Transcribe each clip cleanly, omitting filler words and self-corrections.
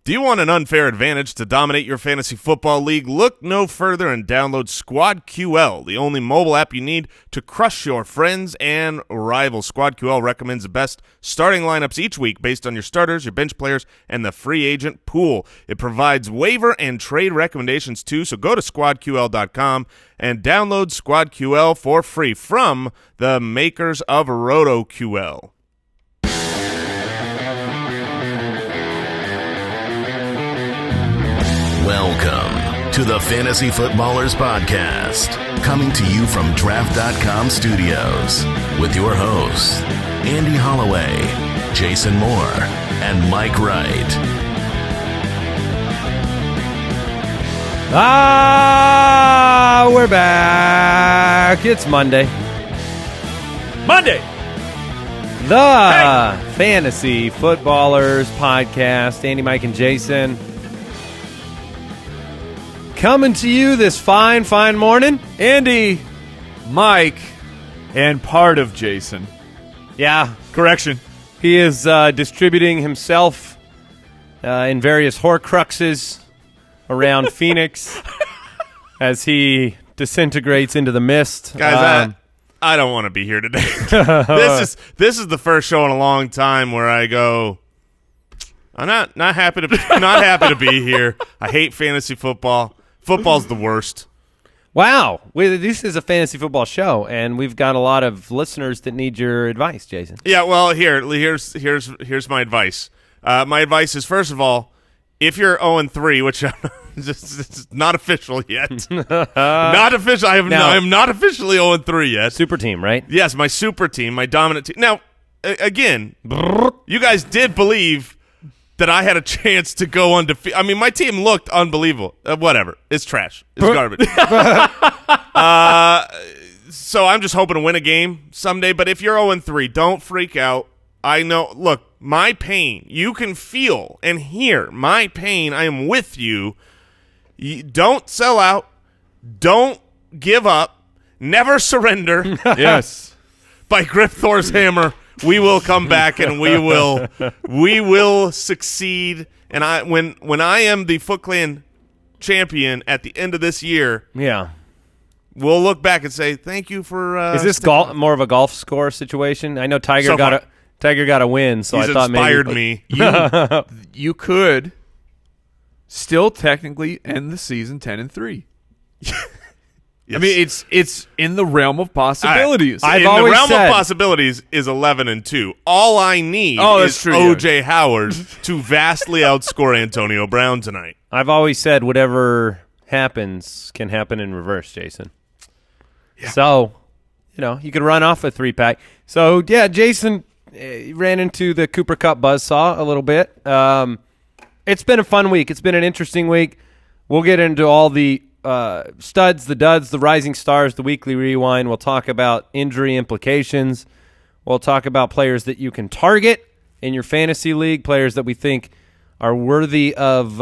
Do you want an unfair advantage to dominate your fantasy football league? Look no further and download SquadQL, the only mobile app you need to crush your friends and rivals. SquadQL recommends the best starting lineups each week based on your starters, your bench players, and the free agent pool. It provides waiver and trade recommendations too, so go to SquadQL.com and download SquadQL for free from the makers of RotoQL. Welcome to the Fantasy Footballers Podcast, coming to you from Draft.com Studios with your hosts, Andy Holloway, Jason Moore, and Mike Wright. We're back. It's Monday. The Fantasy Footballers Podcast. Andy, Mike, and Jason. Coming to you this fine morning. Andy, Mike, and part of Jason. Yeah. Correction. He is distributing himself in various Horcruxes around Phoenix as he disintegrates into the mist. Guys, I don't want to be here today. This is the first show in a long time where I go, I'm not happy to be here. I hate fantasy football. Football's the worst. Wow. This is a fantasy football show, and we've got a lot of listeners that need your advice, Jason. Yeah, well, here's my advice. My advice is, first of all, if you're 0-3, which it's not official yet. Not official. I am not officially 0-3 yet. Super team, right? Yes, my super team, my dominant team. Now, again, you guys did believe that I had a chance to go undefeated. I mean, my team looked unbelievable. Whatever. It's trash. It's garbage. So I'm just hoping to win a game someday. But if you're 0-3, don't freak out. I know. Look, my pain, you can feel and hear my pain. I am with you. Don't sell out. Don't give up. Never surrender. Yes. By Grip Thor's hammer. We will come back and we will succeed. And when I am the Foot Clan champion at the end of this year, yeah, we'll look back and say thank you for. Is this more of a golf score situation? I know Tiger got a win, so He's I thought inspired maybe me. You could still technically end the season 10-3. Yes. I mean, it's in the realm of possibilities. In the realm of possibilities is 11-2. All I need is true, O.J. Howard to vastly outscore Antonio Brown tonight. I've always said whatever happens can happen in reverse, Jason. Yeah. So, you could run off a 3-pack. So, yeah, Jason ran into the Cooper Kupp buzzsaw a little bit. It's been a fun week. It's been an interesting week. We'll get into all the studs, the duds, the rising stars, the weekly rewind. We'll talk about injury implications. We'll talk about players that you can target in your fantasy league, players that we think are worthy of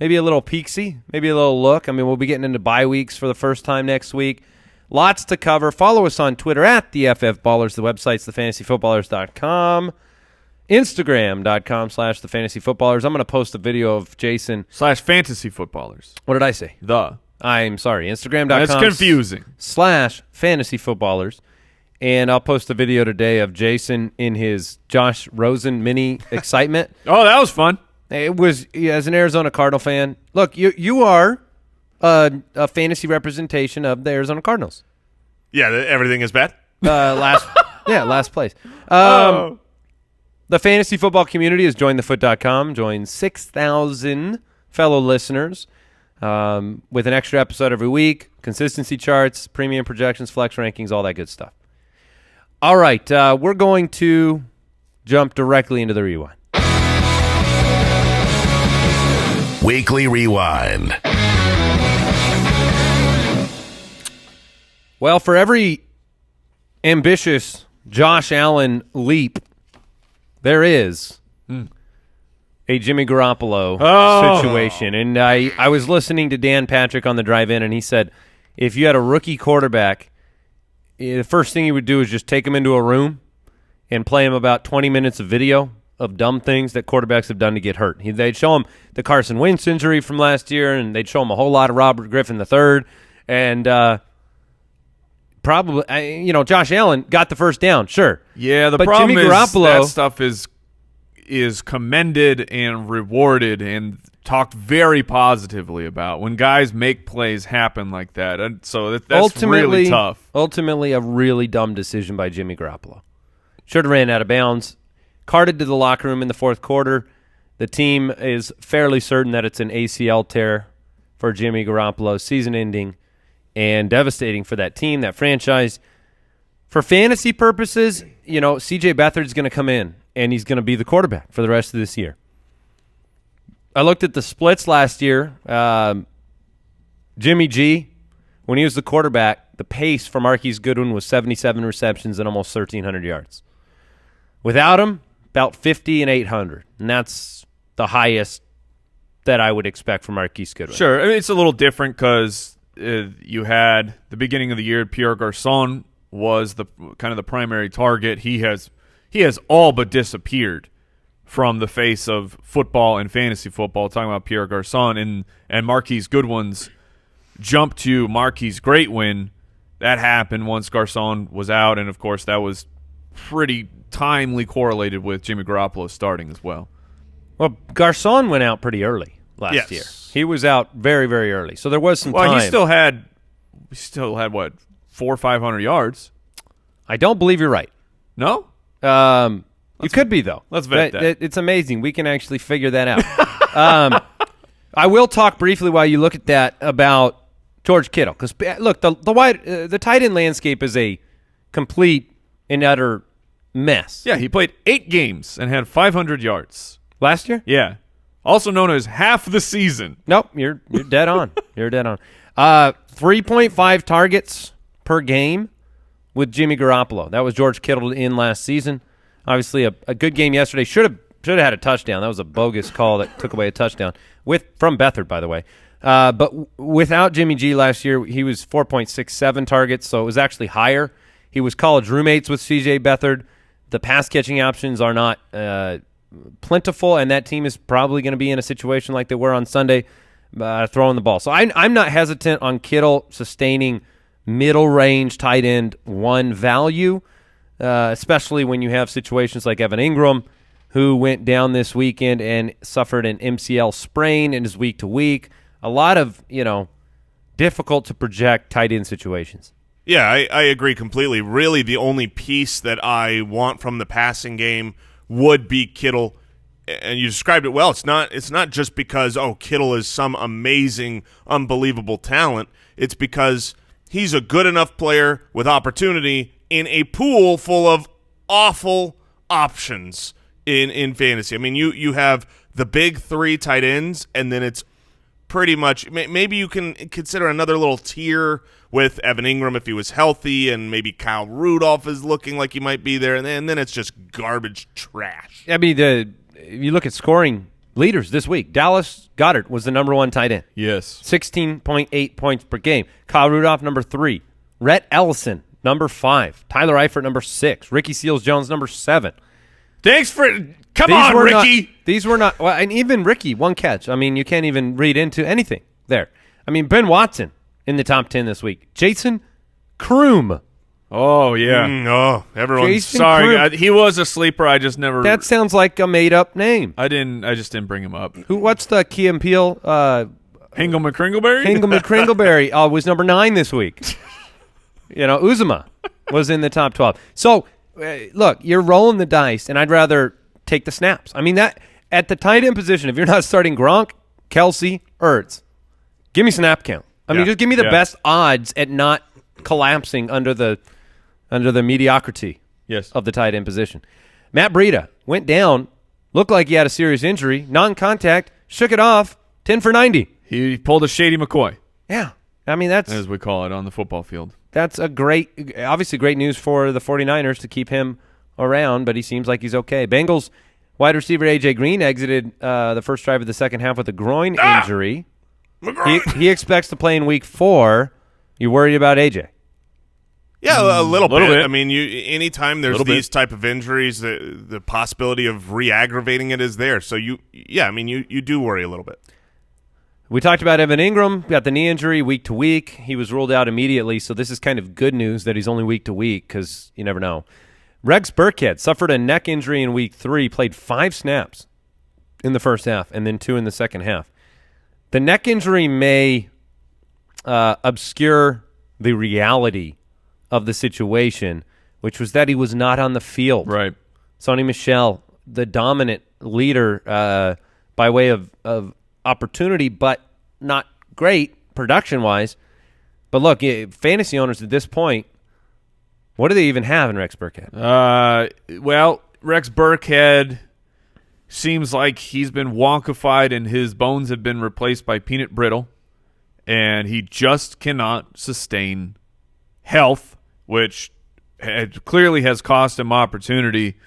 maybe a little peeksy, maybe a little look. I mean, we'll be getting into bye weeks for the first time next week. Lots to cover. Follow us on Twitter at the FFBallers. The website's thefantasyfootballers.com. Instagram.com/thefantasyfootballers. I'm going to post a video of Jason. /fantasyfootballers. What did I say? I'm sorry. Instagram.com. That's confusing. /fantasyfootballers. And I'll post a video today of Jason in his Josh Rosen mini excitement. Oh, that was fun. It was, as an Arizona Cardinal fan. Look, you are a fantasy representation of the Arizona Cardinals. Yeah, everything is bad? Last place. The fantasy football community has joined thefoot.com, joined 6,000 fellow listeners with an extra episode every week, consistency charts, premium projections, flex rankings, all that good stuff. All right, we're going to jump directly into the rewind. Weekly Rewind. Well, for every ambitious Josh Allen leap, there is a Jimmy Garoppolo situation. And I was listening to Dan Patrick on the drive in, and he said if you had a rookie quarterback, the first thing he would do is just take him into a room and play him about 20 minutes of video of dumb things that quarterbacks have done to get hurt. They'd show him the Carson Wentz injury from last year, and they'd show him a whole lot of Robert Griffin III, and probably, Josh Allen got the first down, sure. Yeah, but problem Jimmy Garoppolo, that stuff is commended and rewarded and talked very positively about when guys make plays happen like that. And so that's really tough. Ultimately, a really dumb decision by Jimmy Garoppolo. Should have ran out of bounds. Carted to the locker room in the fourth quarter. The team is fairly certain that it's an ACL tear for Jimmy Garoppolo, season-ending and devastating for that team, that franchise. For fantasy purposes, C.J. Beathard's going to come in, and he's going to be the quarterback for the rest of this year. I looked at the splits last year. Jimmy G, when he was the quarterback, the pace for Marquise Goodwin was 77 receptions and almost 1,300 yards. Without him, about 50 and 800, and that's the highest that I would expect from Marquise Goodwin. Sure. I mean, it's a little different because you had the beginning of the year, Pierre Garçon was the kind of the primary target. He has all but disappeared from the face of football and fantasy football, talking about Pierre Garçon and Marquise Goodwin's jump to Marquise Greatwin. That happened once Garçon was out, and of course that was pretty timely correlated with Jimmy Garoppolo starting as well. Well, Garçon went out pretty early last year. He was out very, very early, so there was some time. Well, he still had what, 400 or 500 yards. I don't believe you're right. No? You could be, though. Let's vet that. It's amazing. We can actually figure that out. I will talk briefly while you look at that about George Kittle. Because, look, the tight end landscape is a complete and utter mess. Yeah, he played 8 games and had 500 yards. Last year? Yeah. Also known as half the season. Nope, you're dead on. You're dead on. 3.5 targets per game with Jimmy Garoppolo. That was George Kittle in last season. Obviously, a good game yesterday. Should have had a touchdown. That was a bogus call that took away a touchdown from Beathard, by the way. But without Jimmy G last year, he was 4.67 targets, so it was actually higher. He was college roommates with C.J. Beathard. The pass-catching options are not plentiful, and that team is probably going to be in a situation like they were on Sunday, throwing the ball. So I'm not hesitant on Kittle sustaining middle-range tight end 1 value, especially when you have situations like Evan Ingram, who went down this weekend and suffered an MCL sprain and is week to week. A lot of, difficult to project tight end situations. Yeah, I agree completely. Really, the only piece that I want from the passing game would be Kittle, and you described it well. It's not just because, Kittle is some amazing, unbelievable talent. It's because he's a good enough player with opportunity in a pool full of awful options in fantasy. I mean, you have the big 3 tight ends, and then it's pretty much maybe you can consider another little tier with Evan Ingram if he was healthy, and maybe Kyle Rudolph is looking like he might be there, and then it's just garbage trash. I mean, if you look at scoring leaders this week, Dallas Goedert was the number 1 tight end. Yes. 16.8 points per game. Kyle Rudolph, number 3. Rhett Ellison, number 5. Tyler Eifert, number 6. Ricky Seals-Jones, number 7. Thanks for – come on, Ricky. These were not – well, and even Ricky, 1 catch. I mean, you can't even read into anything there. I mean, Ben Watson in the top 10 this week. Jason Kroom. Oh, yeah. Everyone's Jason sorry. Kroom. He was a sleeper. I just never – That sounds like a made-up name. I just didn't bring him up. What's the Key and Peele? Hingle McCringleberry? Hingle McCringleberry was number 9 this week. Uzuma was in the top 12. So, look, you're rolling the dice, and I'd rather take the snaps. I mean, that at the tight end position, if you're not starting Gronk, Kelsey, Ertz, give me snap count. I mean, just give me the best odds at not collapsing under the mediocrity of the tight end position. Matt Breida went down, looked like he had a serious injury, non-contact, shook it off, 10 for 90. He pulled a Shady McCoy. Yeah. I mean, that's – as we call it on the football field. That's obviously great news for the 49ers to keep him around, but he seems like he's okay. Bengals wide receiver A.J. Green exited the first drive of the second half with a groin injury. He expects to play in week 4. You worried about A.J.? Yeah, a little bit. bit. I mean, anytime there's these type of injuries, the possibility of re-aggravating it is there. So you do worry a little bit. We talked about Evan Ingram, got the knee injury week to week. He was ruled out immediately, so this is kind of good news that he's only week to week because you never know. Rex Burkhead suffered a neck injury in week 3, played 5 snaps in the first half and then 2 in the second half. The neck injury may obscure the reality of the situation, which was that he was not on the field. Right. Sonny Michel, the dominant leader by way of opportunity, but not great production-wise. But look, fantasy owners at this point, what do they even have in Rex Burkhead? Well, Rex Burkhead seems like he's been wonkified and his bones have been replaced by peanut brittle, and he just cannot sustain health, which clearly has cost him opportunity.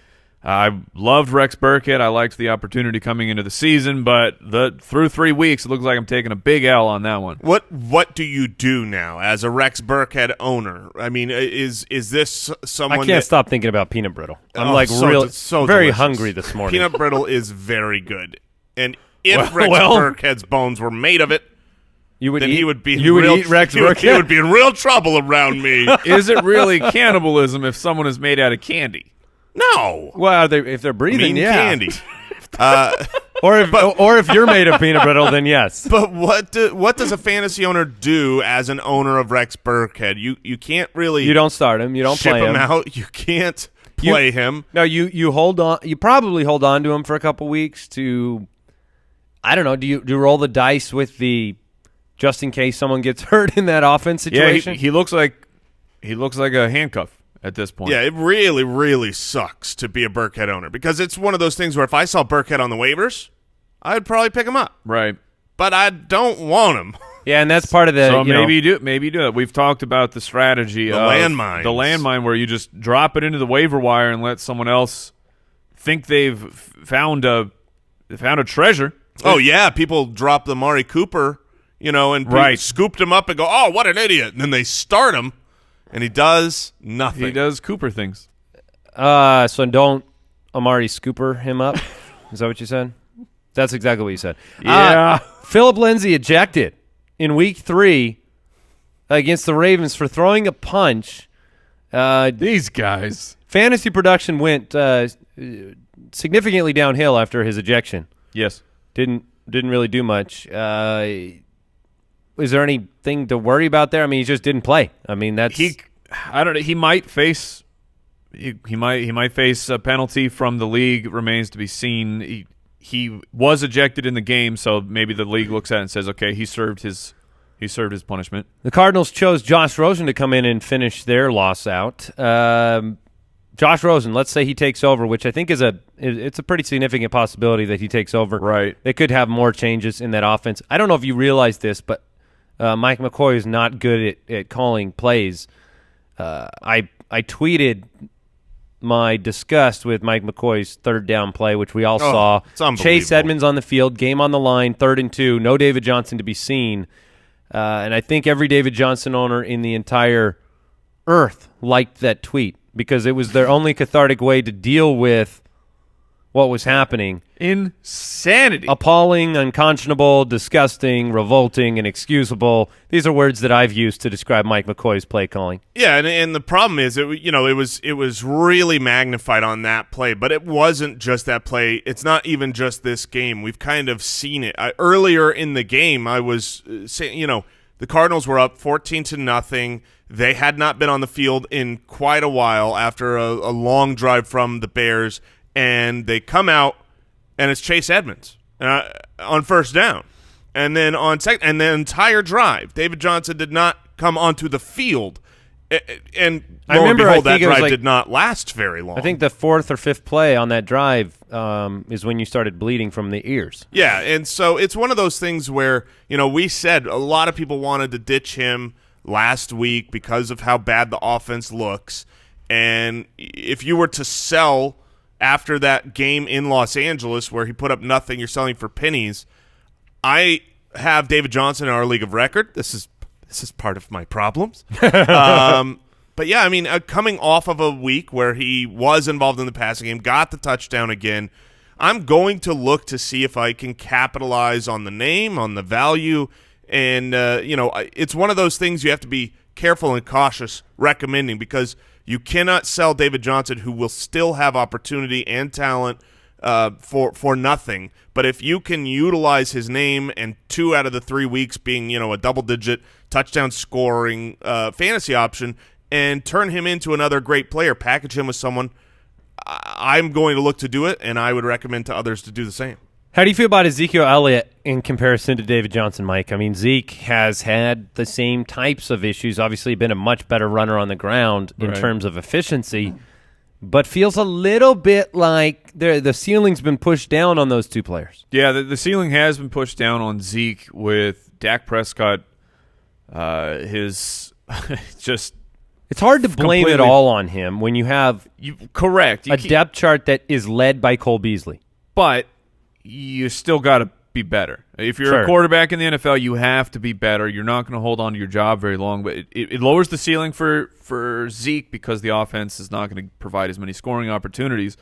I loved Rex Burkhead. I liked the opportunity coming into the season, but through 3 weeks, it looks like I'm taking a big L on that one. What do you do now as a Rex Burkhead owner? I mean, is this someone? I can't stop thinking about peanut brittle. I'm so very delicious. hungry this morning. Peanut brittle is very good, and if Rex Burkhead's bones were made of it, he would eat Rex Burkhead. He would be in real trouble around me. Is it really cannibalism if someone is made out of candy? No. Well, if they're breathing, candy. or if you're made of peanut brittle, then yes. But what does a fantasy owner do as an owner of Rex Burkhead? You can't really. You don't start him. You don't ship play him out. You can't play him. No, you hold on. You probably hold on to him for a couple weeks to. I don't know. Do you roll the dice with the just in case someone gets hurt in that offense situation? Yeah, he looks like a handcuff at this point. Yeah, it really, really sucks to be a Burkhead owner because it's one of those things where if I saw Burkhead on the waivers, I'd probably pick him up. Right. But I don't want him. Yeah, and that's part of the. So maybe you do it. We've talked about the strategy of landmines. The landmine where you just drop it into the waiver wire and let someone else think they've found a treasure. Oh yeah, people drop the Amari Cooper, and scooped him up and go, "Oh, what an idiot!" And then they start him. And he does nothing. He does Cooper things. So don't Amari Scooper him up? Is that what you said? That's exactly what you said. Yeah. Phillip Lindsey ejected in week 3 against the Ravens for throwing a punch. These guys. Fantasy production went significantly downhill after his ejection. Yes. Didn't really do much. Is there anything to worry about there? I mean, he just didn't play. I mean, that's I don't know. He might face a penalty from the league. Remains to be seen. He was ejected in the game, so maybe the league looks at it and says, okay, he served his punishment. The Cardinals chose Josh Rosen to come in and finish their loss out. Josh Rosen, let's say he takes over, which I think it's a pretty significant possibility that he takes over. Right. They could have more changes in that offense. I don't know if you realize this, but Mike McCoy is not good at calling plays. I tweeted my disgust with Mike McCoy's third down play, which we all saw. It's unbelievable. Chase Edmonds on the field, game on the line, 3rd and 2, no David Johnson to be seen. And I think every David Johnson owner in the entire earth liked that tweet because it was their only cathartic way to deal with what was happening. Insanity. Appalling, unconscionable, disgusting, revolting, inexcusable. These are words that I've used to describe Mike McCoy's play calling. Yeah, and the problem is, it was really magnified on that play, but it wasn't just that play. It's not even just this game. We've kind of seen it. Earlier in the game, I was saying, the Cardinals were up 14-0. They had not been on the field in quite a while after a long drive from the Bears, and they come out, and it's Chase Edmonds on first down. And then on second, and the entire drive, David Johnson did not come onto the field. And lo and behold, that drive did not last very long. I think the 4th or 5th play on that drive is when you started bleeding from the ears. Yeah, and so it's one of those things where, we said a lot of people wanted to ditch him last week because of how bad the offense looks. And if you were to sell after that game in Los Angeles where he put up nothing, you're selling for pennies. I have David Johnson in our league of record. This is part of my problems. But yeah, I mean, coming off of a week where he was involved in the passing game, got the touchdown again, I'm going to look to see if I can capitalize on the name, on the value, and it's one of those things you have to be careful and cautious recommending, because you cannot sell David Johnson, who will still have opportunity and talent for nothing. But if you can utilize his name and 2 out of the 3 weeks being a double-digit touchdown scoring fantasy option, and turn him into another great player, package him with someone, I'm going to look to do it, and I would recommend to others to do the same. How do you feel about Ezekiel Elliott in comparison to David Johnson, Mike? I mean, Zeke has had the same types of issues, obviously been a much better runner on the ground in terms of efficiency, but feels a little bit like the ceiling's been pushed down on those two players. Yeah, the ceiling has been pushed down on Zeke with Dak Prescott. It's hard to blame it all on him when you have a depth chart that is led by Cole Beasley. But you still got to be better. If you're a quarterback in the NFL, you have to be better. You're not going to hold on to your job very long, but it lowers the ceiling for Zeke because the offense is not going to provide as many scoring opportunities.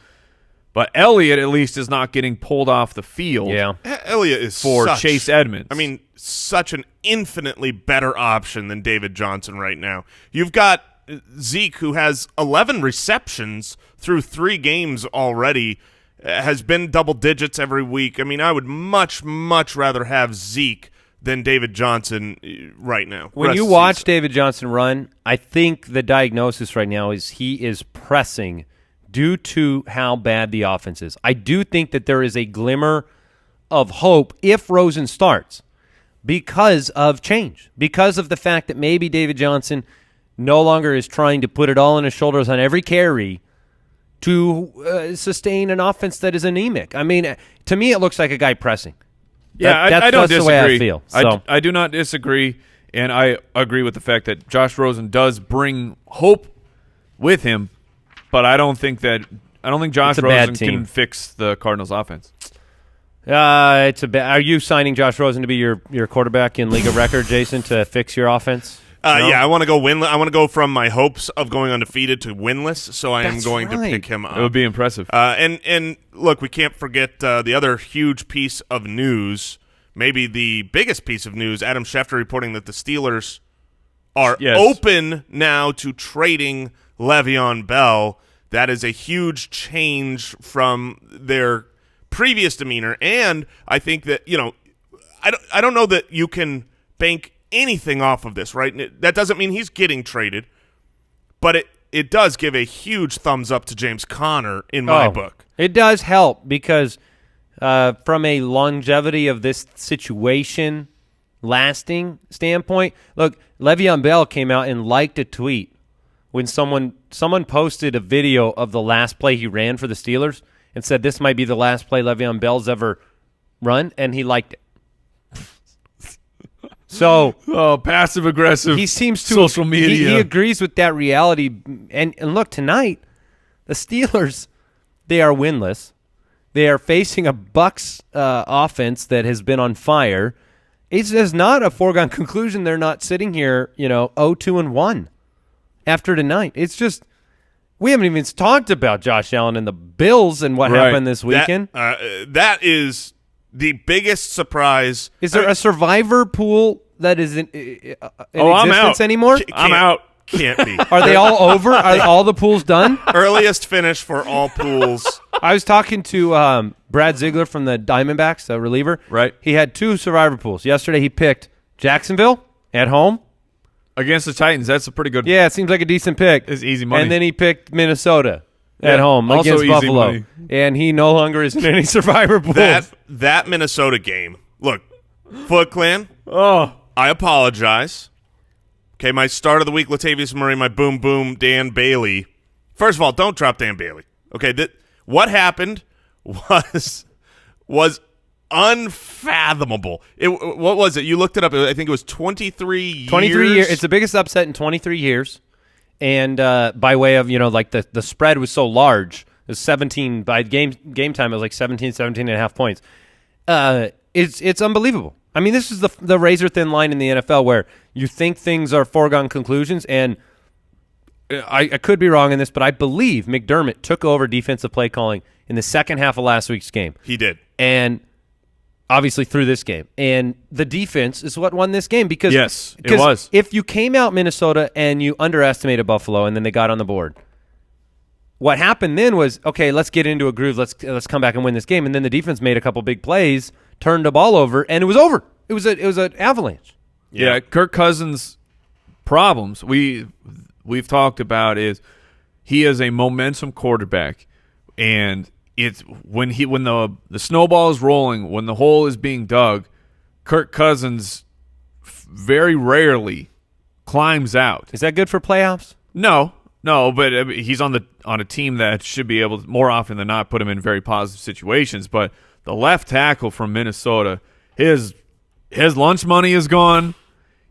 But Elliott at least is not getting pulled off the field. Yeah, Elliott is for Chase Edmonds. I mean, such an infinitely better option than David Johnson right now. You've got Zeke, who has 11 receptions through 3 games already, has been double digits every week. I mean, I would much, much rather have Zeke than David Johnson right now. When you watch David Johnson run, I think the diagnosis right now is he is pressing due to how bad the offense is. I do think that there is a glimmer of hope if Rosen starts because of change, because of the fact that maybe David Johnson no longer is trying to put it all on his shoulders on every carry to sustain an offense that is anemic. I mean, to me, it looks like a guy pressing. I don't disagree. The way I feel. So. I do not disagree, and I agree with the fact that Josh Rosen does bring hope with him, but I don't think Josh Rosen can fix the Cardinals' offense. Are you signing Josh Rosen to be your quarterback in League of Record, Jason, to fix your offense? No? Yeah, I want to go winless. I want to go from my hopes of going undefeated to winless, so I am going to pick him up. It would be impressive. And look, we can't forget the other huge piece of news, maybe the biggest piece of news, Adam Schefter reporting that the Steelers are open now to trading Le'Veon Bell. That is a huge change from their previous demeanor, and I think that, I don't know that you can bank anything off of this, right? That doesn't mean he's getting traded, but it does give a huge thumbs up to James Conner in my book. It does help because from a longevity of this situation lasting standpoint, look, Le'Veon Bell came out and liked a tweet when someone posted a video of the last play he ran for the Steelers and said this might be the last play Le'Veon Bell's ever run, and he liked it. So passive aggressive. He seems to social media. He agrees with that reality. And look, tonight the Steelers, they are winless. They are facing a Bucs offense that has been on fire. It's not a foregone conclusion. They're not sitting here, 0-2-1 after tonight. It's just we haven't even talked about Josh Allen and the Bills and what happened this weekend. That is the biggest surprise. Is there a survivor pool that is in I'm existence out. anymore? I'm out. Can't be. Are they all over? Are all the pools done? Earliest finish for all pools. I was talking to Brad Ziegler from the Diamondbacks, the reliever. Right. He had 2 survivor pools. Yesterday he picked Jacksonville at home. Against the Titans, that's a pretty good. Yeah, it seems like a decent pick. It's easy money. And then he picked Minnesota at home also against easy Buffalo. money. And he no longer is in any survivor pools. That Minnesota game. Look, Foot Clan, Oh, I apologize. Okay, my start of the week, Latavius Murray, my boom boom, Dan Bailey. First of all, don't drop Dan Bailey. Okay, what happened was unfathomable. What was it? You looked it up. I think it was 23 years. 23 years. It's the biggest upset in 23 years. And by way of, like the spread was so large. It was 17 by game time. It was like 17 and a half points. It's unbelievable. I mean, this is the razor thin line in the NFL where you think things are foregone conclusions, and I could be wrong in this, but I believe McDermott took over defensive play calling in the second half of last week's game. He did. And obviously through this game. And the defense is what won this game because yes, it was. If you came out Minnesota and you underestimated Buffalo and then they got on the board, what happened then was, okay, let's get into a groove. Let's come back and win this game. And then the defense made a couple big plays, turned the ball over, and it was over. It was an avalanche. Yeah, Kirk Cousins' problems we've talked about is he is a momentum quarterback, and it's when the snowball is rolling, when the hole is being dug, Kirk Cousins very rarely climbs out. Is that good for playoffs? No, but I mean, he's on a team that should be able to, more often than not, put him in very positive situations. But the left tackle from Minnesota, his lunch money is gone.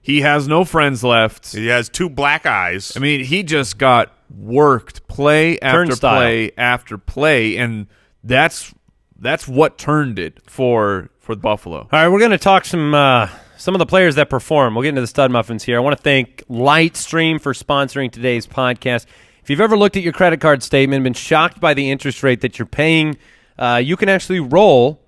He has no friends left. He has 2 black eyes. I mean, he just got worked play after Turnstile. play after play, and that's what turned it for Buffalo. All right, we're going to talk some of the players that perform. We'll get into the stud muffins here. I want to thank Lightstream for sponsoring today's podcast. If you've ever looked at your credit card statement and been shocked by the interest rate that you're paying, you can actually roll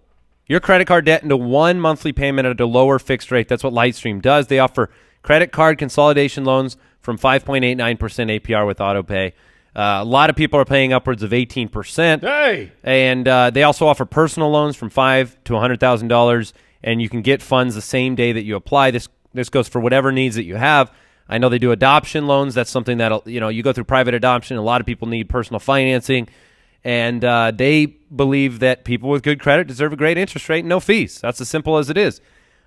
your credit card debt into one monthly payment at a lower fixed rate. That's what Lightstream does. They offer credit card consolidation loans from 5.89% APR with autopay. A lot of people are paying upwards of 18%. Hey! And they also offer personal loans from $5,000 to $100,000, and you can get funds the same day that you apply. This goes for whatever needs that you have. I know they do adoption loans. That's something that, you go through private adoption. A lot of people need personal financing. And they believe that people with good credit deserve a great interest rate and no fees. That's as simple as it is.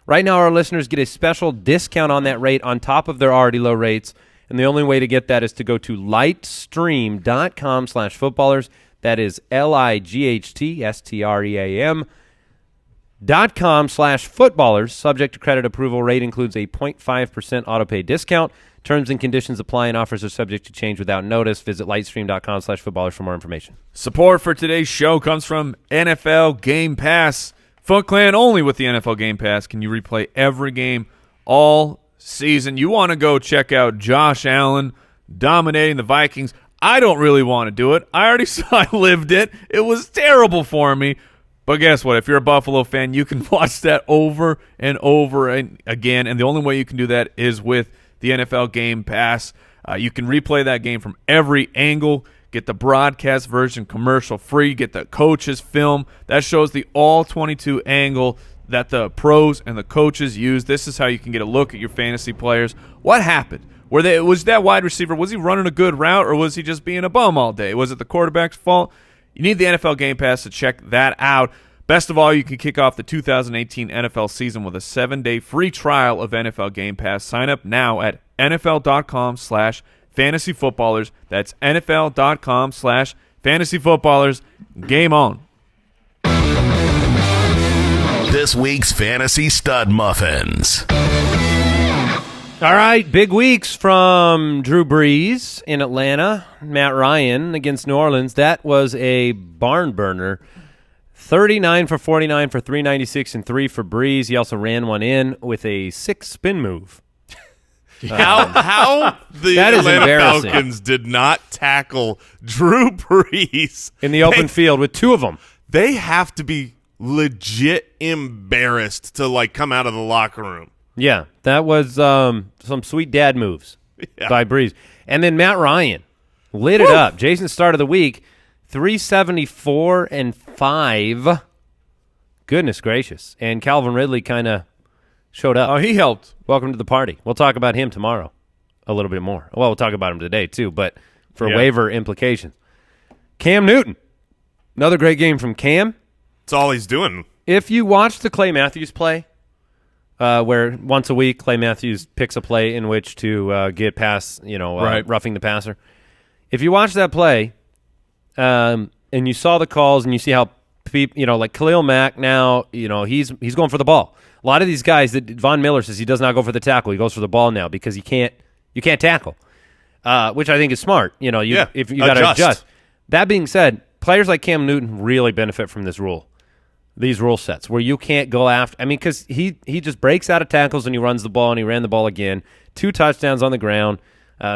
Right now, our listeners get a special discount on that rate on top of their already low rates. And the only way to get that is to go to lightstream.com/footballers. That is lightstream.com/footballers. Subject to credit approval. Rate includes a 0.5% autopay discount. Terms and conditions apply and offers are subject to change without notice. Visit lightstream.com/footballers for more information. Support for today's show comes from NFL Game Pass. Foot Clan, only with the NFL Game Pass can you replay every game all season. You want to go check out Josh Allen dominating the Vikings. I don't really want to do it. I already saw I lived it. It was terrible for me. But guess what? If you're a Buffalo fan, you can watch that over and over and again. And the only way you can do that is with the NFL Game Pass. You can replay that game from every angle, get the broadcast version commercial free, get the coaches film. That shows the all-22 angle that the pros and the coaches use. This is how you can get a look at your fantasy players. What happened? Was that wide receiver, was he running a good route, or was he just being a bum all day? Was it the quarterback's fault? You need the NFL Game Pass to check that out. Best of all, you can kick off the 2018 NFL season with a 7-day free trial of NFL Game Pass. Sign up now at NFL.com/fantasyfootballers. That's NFL.com/fantasyfootballers. Game on. This week's Fantasy Stud Muffins. All right, big weeks from Drew Brees in Atlanta, Matt Ryan against New Orleans. That was a barn burner. 39 for 49 for 396 and 3 for Brees. He also ran one in with a 6-spin move. How the Atlanta Falcons did not tackle Drew Brees in the open field with 2 of them. They have to be legit embarrassed to come out of the locker room. Yeah, that was some sweet dad moves by Brees. And then Matt Ryan lit it up. Jason's start of the week, 374 and 5. Goodness gracious. And Calvin Ridley kind of showed up. Oh, he helped. Welcome to the party. We'll talk about him tomorrow a little bit more. Well, we'll talk about him today too, but for waiver implications. Cam Newton. Another great game from Cam. That's all he's doing. If you watch the Clay Matthews play, where once a week Clay Matthews picks a play in which to get past, roughing the passer. If you watch that play, and you saw the calls and you see how people, like Khalil Mack now, he's going for the ball. A lot of these guys that Von Miller says he does not go for the tackle. He goes for the ball now because you can't tackle, which I think is smart. If you got to adjust. That being said, players like Cam Newton really benefit from these rule sets where you can't go after. I mean, because he just breaks out of tackles and he runs the ball, and he ran the ball again. 2 touchdowns on the ground.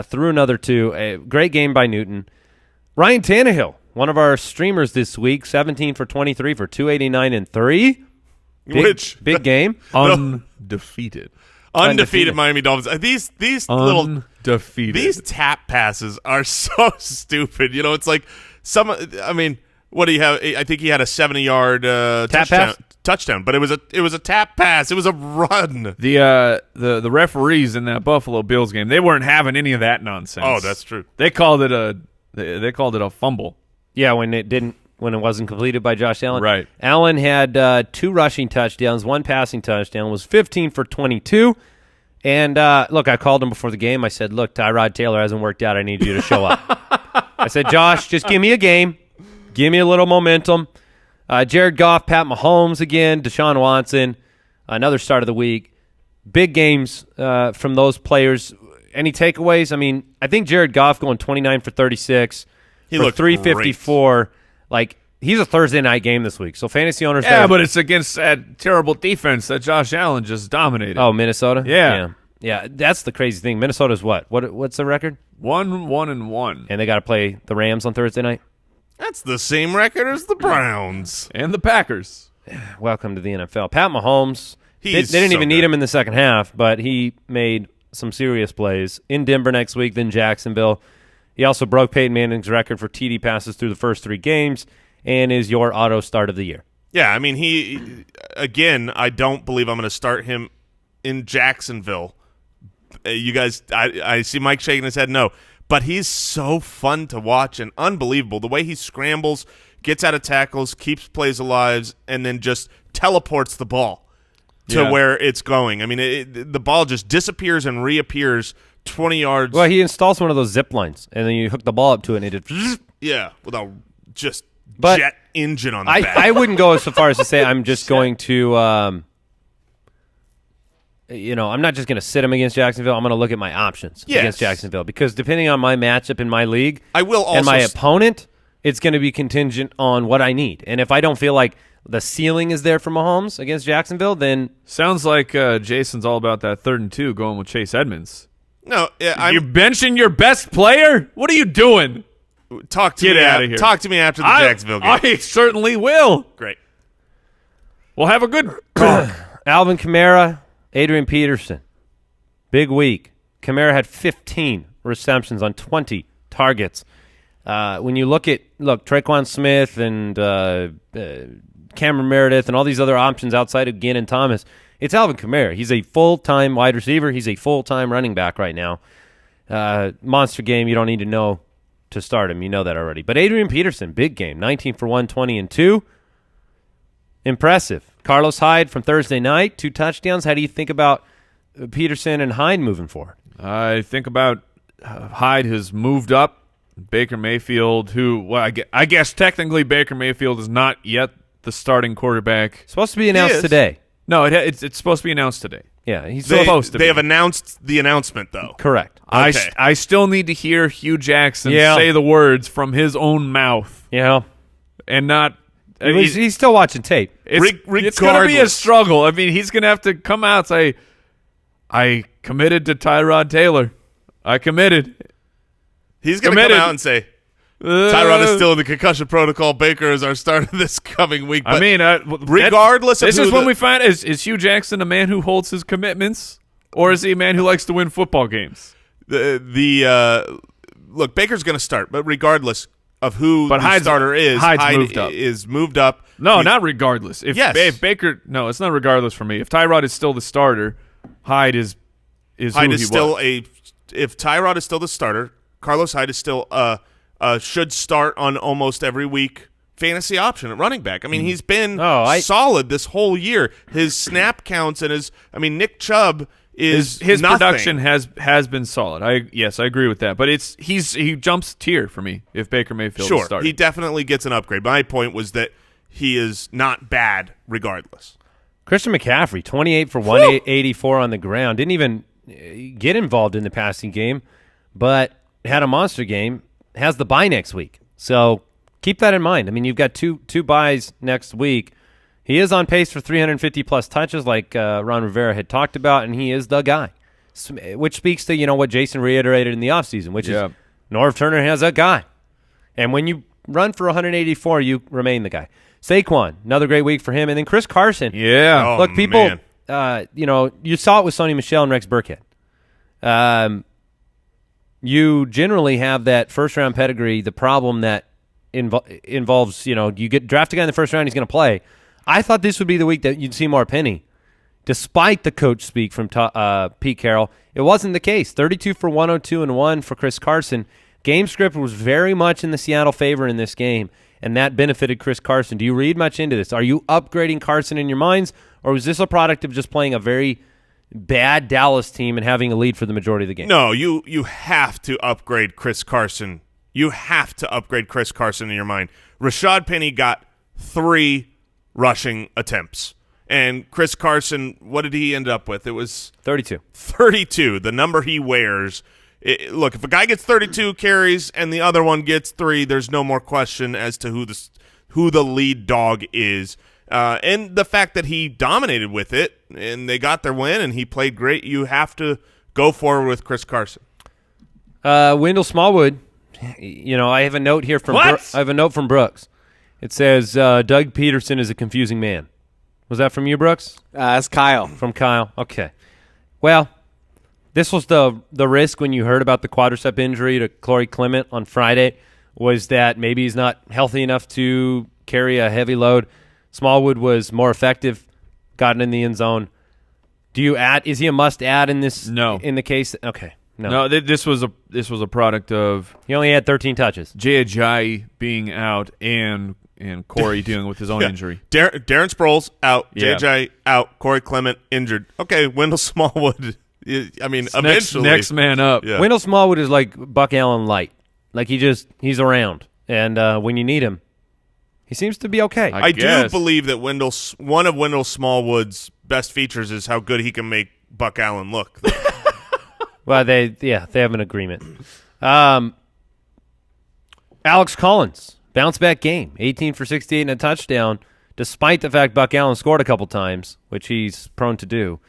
threw another 2. A great game by Newton. Ryan Tannehill, one of our streamers this week, 17 for 23 for 289 and 3. Big game. Undefeated Miami Dolphins. These these tap passes are so stupid. You know, it's like what do you have? I think he had a 70-yard touchdown, but it was a tap pass. It was a run. The referees in that Buffalo Bills game, they weren't having any of that nonsense. Oh, that's true. They called it a fumble. Yeah, when it wasn't completed by Josh Allen. Right. Allen had 2 rushing touchdowns, 1 passing touchdown, was 15 for 22. And, look, I called him before the game. I said, look, Tyrod Taylor hasn't worked out. I need you to show up. I said, Josh, just give me a game. Give me a little momentum. Jared Goff, Pat Mahomes again, Deshaun Watson, another start of the week. Big games from those players. Any takeaways? I mean, I think Jared Goff going 29 for 36 for 354. Great. Like, he's a Thursday night game this week. So fantasy owners. Yeah, but it's against that terrible defense that Josh Allen just dominated. Oh, Minnesota? Yeah. Yeah, that's the crazy thing. Minnesota's what? What's the record? 1-1-1. And they got to play the Rams on Thursday night? That's the same record as the Browns. And the Packers. Welcome to the NFL. Pat Mahomes, they didn't even need him in the second half, but he made some serious plays. In Denver next week, then Jacksonville. He also broke Peyton Manning's record for TD passes through the first 3 games and is your auto start of the year. Yeah, I mean, I don't believe I'm going to start him in Jacksonville. You guys, I see Mike shaking his head no. But he's so fun to watch and unbelievable. The way he scrambles, gets out of tackles, keeps plays alive, and then just teleports the ball to where it's going. I mean, the ball just disappears and reappears 20 yards. Well, he installs one of those zip lines, and then you hook the ball up to it, and it did. Yeah, without just jet engine on the back. I wouldn't go so far as to say I'm just going to I'm not just going to sit him against Jacksonville. I'm going to look at my options against Jacksonville because depending on my matchup in my league and my opponent, it's going to be contingent on what I need. And if I don't feel like the ceiling is there for Mahomes against Jacksonville, then sounds like Jason's all about that 3rd and 2 going with Chase Edmonds. No, you're benching your best player? What are you doing? Get out of here. Talk to me after the Jacksonville game. I certainly will. Great. We'll have a good talk. Alvin Kamara, Adrian Peterson, big week. Kamara had 15 receptions on 20 targets. When you look Traquan Smith and Cameron Meredith and all these other options outside of Ginn and Thomas, it's Alvin Kamara. He's a full-time wide receiver. He's a full-time running back right now. Monster game. You don't need to know to start him. You know that already. But Adrian Peterson, big game. 19 for 120 and 2. Impressive. Carlos Hyde from Thursday night, 2 touchdowns. How do you think about Peterson and Hyde moving forward? I think about Hyde has moved up. Baker Mayfield, I guess technically Baker Mayfield is not yet the starting quarterback. Supposed to be announced today. No, it's supposed to be announced today. Yeah, he's supposed to be. They have announced the announcement, though. Correct. Okay. I still need to hear Hugh Jackson say the words from his own mouth. Yeah. And not... He's still watching tape. It's going to be a struggle. I mean, he's going to have to come out and say, I committed to Tyrod Taylor. I committed. He's going to come out and say, Tyrod is still in the concussion protocol. Baker is our starter this coming week. But I mean, regardless this is when we find is Hugh Jackson a man who holds his commitments, or is he a man who likes to win football games? Look, Baker's going to start, but regardless of who the starter is, Hyde is moved up. No, not regardless. If Baker, no, it's not regardless for me. If Tyrod is still the starter, Hyde is Hyde who is he still was. If Tyrod is still the starter, Carlos Hyde is still should start on almost every week fantasy option at running back. I mean, he's been solid this whole year. His snap counts and Nick Chubb is his nothing. production has been solid. I agree with that. But he jumps tier for me if Baker Mayfield is starting. He definitely gets an upgrade. My point was that he is not bad regardless. Christian McCaffrey, 28 for 184 on the ground. Didn't even get involved in the passing game, but had a monster game. Has the bye next week. So keep that in mind. I mean, you've got two byes next week. He is on pace for 350-plus touches like Ron Rivera had talked about, and he is the guy. which speaks to, what Jason reiterated in the offseason, which is Norv Turner has that guy. And when you run for 184, you remain the guy. Saquon, another great week for him. And then Chris Carson. Yeah. Look, people, you saw it with Sony Michel and Rex Burkhead. You generally have that first-round pedigree. The problem that involves, you get draft a guy in the first round, he's going to play. I thought this would be the week that you'd see more Penny. Despite the coach speak from Pete Carroll, it wasn't the case. 32 for 102 and 1 for Chris Carson. Game script was very much in the Seattle favor in this game, and that benefited Chris Carson. Do you read much into this? Are you upgrading Carson in your minds, or was this a product of just playing a very bad Dallas team and having a lead for the majority of the game? No, you have to upgrade Chris Carson. You have to upgrade Chris Carson in your mind. Rashad Penny got 3 rushing attempts. And Chris Carson, what did he end up with? It was 32. 32, the number he wears. Look, if a guy gets 32 carries and the other one gets 3, there's no more question as to who the lead dog is. And the fact that he dominated with it and they got their win and he played great, you have to go forward with Chris Carson. Wendell Smallwood, I have a note here from I have a note from Brooks. It says Doug Peterson is a confusing man. Was that from you, Brooks? That's Kyle. From Kyle. Okay. Well, this was the risk when you heard about the quadricep injury to Corey Clement on Friday, was that maybe he's not healthy enough to carry a heavy load. Smallwood was more effective, gotten in the end zone. Is he a must add in this? No. In the case, okay. No. This was a product of he only had 13 touches. Jay Ajayi being out and Corey dealing with his own injury. Darren Sproles out, JJ out, Corey Clement injured. Okay, Wendell Smallwood. Eventually next man up. Yeah. Wendell Smallwood is like Buck Allen light. Like he's around, and when you need him, he seems to be okay. I do believe that one of Wendell Smallwood's best features is how good he can make Buck Allen look. Well, they have an agreement. Alex Collins, bounce back game, 18 for 68 and a touchdown, despite the fact Buck Allen scored a couple times, which he's prone to do.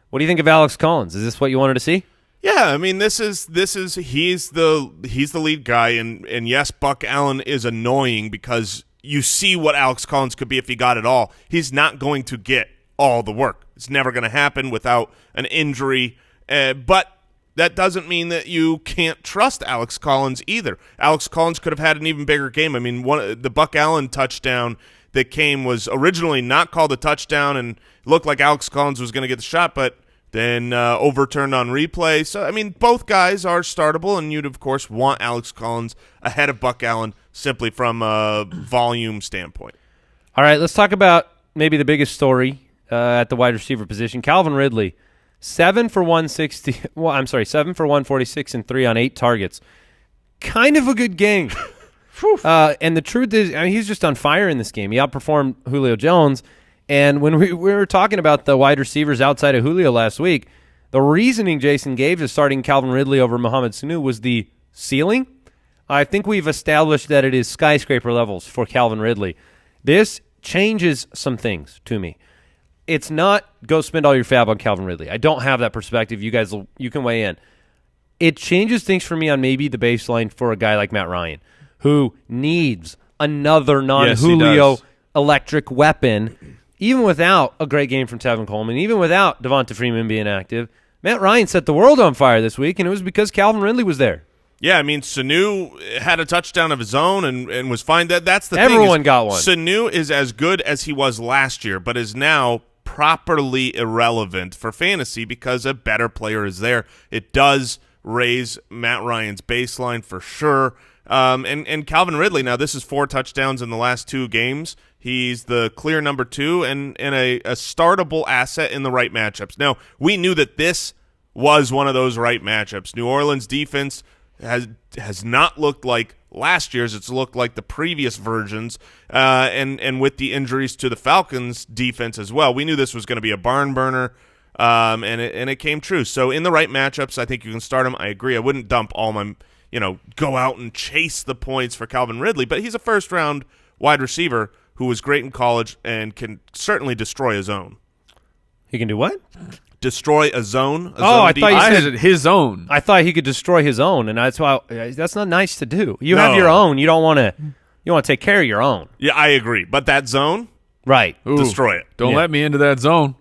What do you think of Alex Collins? Is this what you wanted to see? Yeah, this is he's the lead guy, and yes, Buck Allen is annoying because you see what Alex Collins could be if he got it all. He's not going to get all the work. It's never going to happen without an injury, but that doesn't mean that you can't trust Alex Collins either. Alex Collins could have had an even bigger game. The Buck Allen touchdown that came was originally not called a touchdown and looked like Alex Collins was going to get the shot, but then overturned on replay. So, both guys are startable, and you'd, of course, want Alex Collins ahead of Buck Allen simply from a volume standpoint. All right, let's talk about maybe the biggest story at the wide receiver position. Calvin Ridley. 7 for 146 and 3 on 8 targets. Kind of a good game. And the truth is, he's just on fire in this game. He outperformed Julio Jones. And when we were talking about the wide receivers outside of Julio last week, the reasoning Jason gave is starting Calvin Ridley over Mohamed Sanu was the ceiling. I think we've established that it is skyscraper levels for Calvin Ridley. This changes some things to me. It's not go spend all your fab on Calvin Ridley. I don't have that perspective. You guys, you can weigh in. It changes things for me on maybe the baseline for a guy like Matt Ryan, who needs another non-Julio electric weapon, even without a great game from Tevin Coleman, even without Devonta Freeman being active. Matt Ryan set the world on fire this week, and it was because Calvin Ridley was there. Yeah, Sanu had a touchdown of his own and was fine. That's the thing. Everyone got one. Sanu is as good as he was last year, but is now properly irrelevant for fantasy because a better player is there. It does raise Matt Ryan's baseline for sure. And Calvin Ridley, now this is 4 touchdowns in the last 2 games. He's the clear number 2 and a startable asset in the right matchups. Now, we knew that this was one of those right matchups. New Orleans defense has not looked like last year's. It's looked like the previous versions, and with the injuries to the Falcons defense as well. We knew this was going to be a barn burner, and it came true. So in the right matchups, I think you can start him. I agree. I wouldn't dump all my, go out and chase the points for Calvin Ridley, but he's a first-round wide receiver who was great in college and can certainly destroy his own. He can do what? destroy a zone. I thought you said his own. I thought he could destroy his own, and that's why that's not nice to do. You No. have your own. You don't want to. You want to take care of your own. Yeah, I agree. But that zone, Right. Ooh, destroy it. Don't let me into that zone.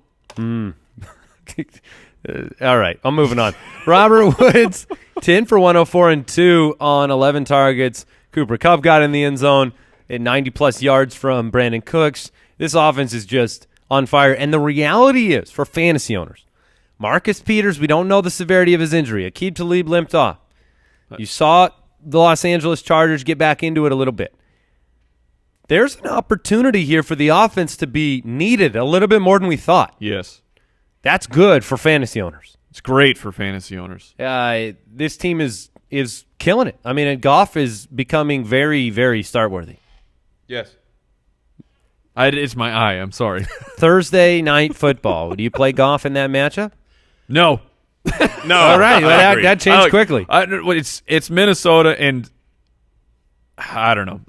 All right, I'm moving on. Robert Woods, 10 for 104 and 2 on 11 targets. Cooper Kupp got in the end zone at 90-plus yards from Brandon Cooks. This offense is just on fire. And the reality is, for fantasy owners, Marcus Peters, we don't know the severity of his injury. Aqib Talib limped off. You saw the Los Angeles Chargers get back into it a little bit. There's an opportunity here for the offense to be needed a little bit more than we thought. Yes. That's good for fantasy owners. It's great for fantasy owners. This team is killing it. I mean, Goff is becoming very, very start-worthy. Yes. It's my eye. I'm sorry. Thursday night football. Do you play Goff in that matchup? No. No. All right. Well, that changed quickly. It's Minnesota, and I don't know.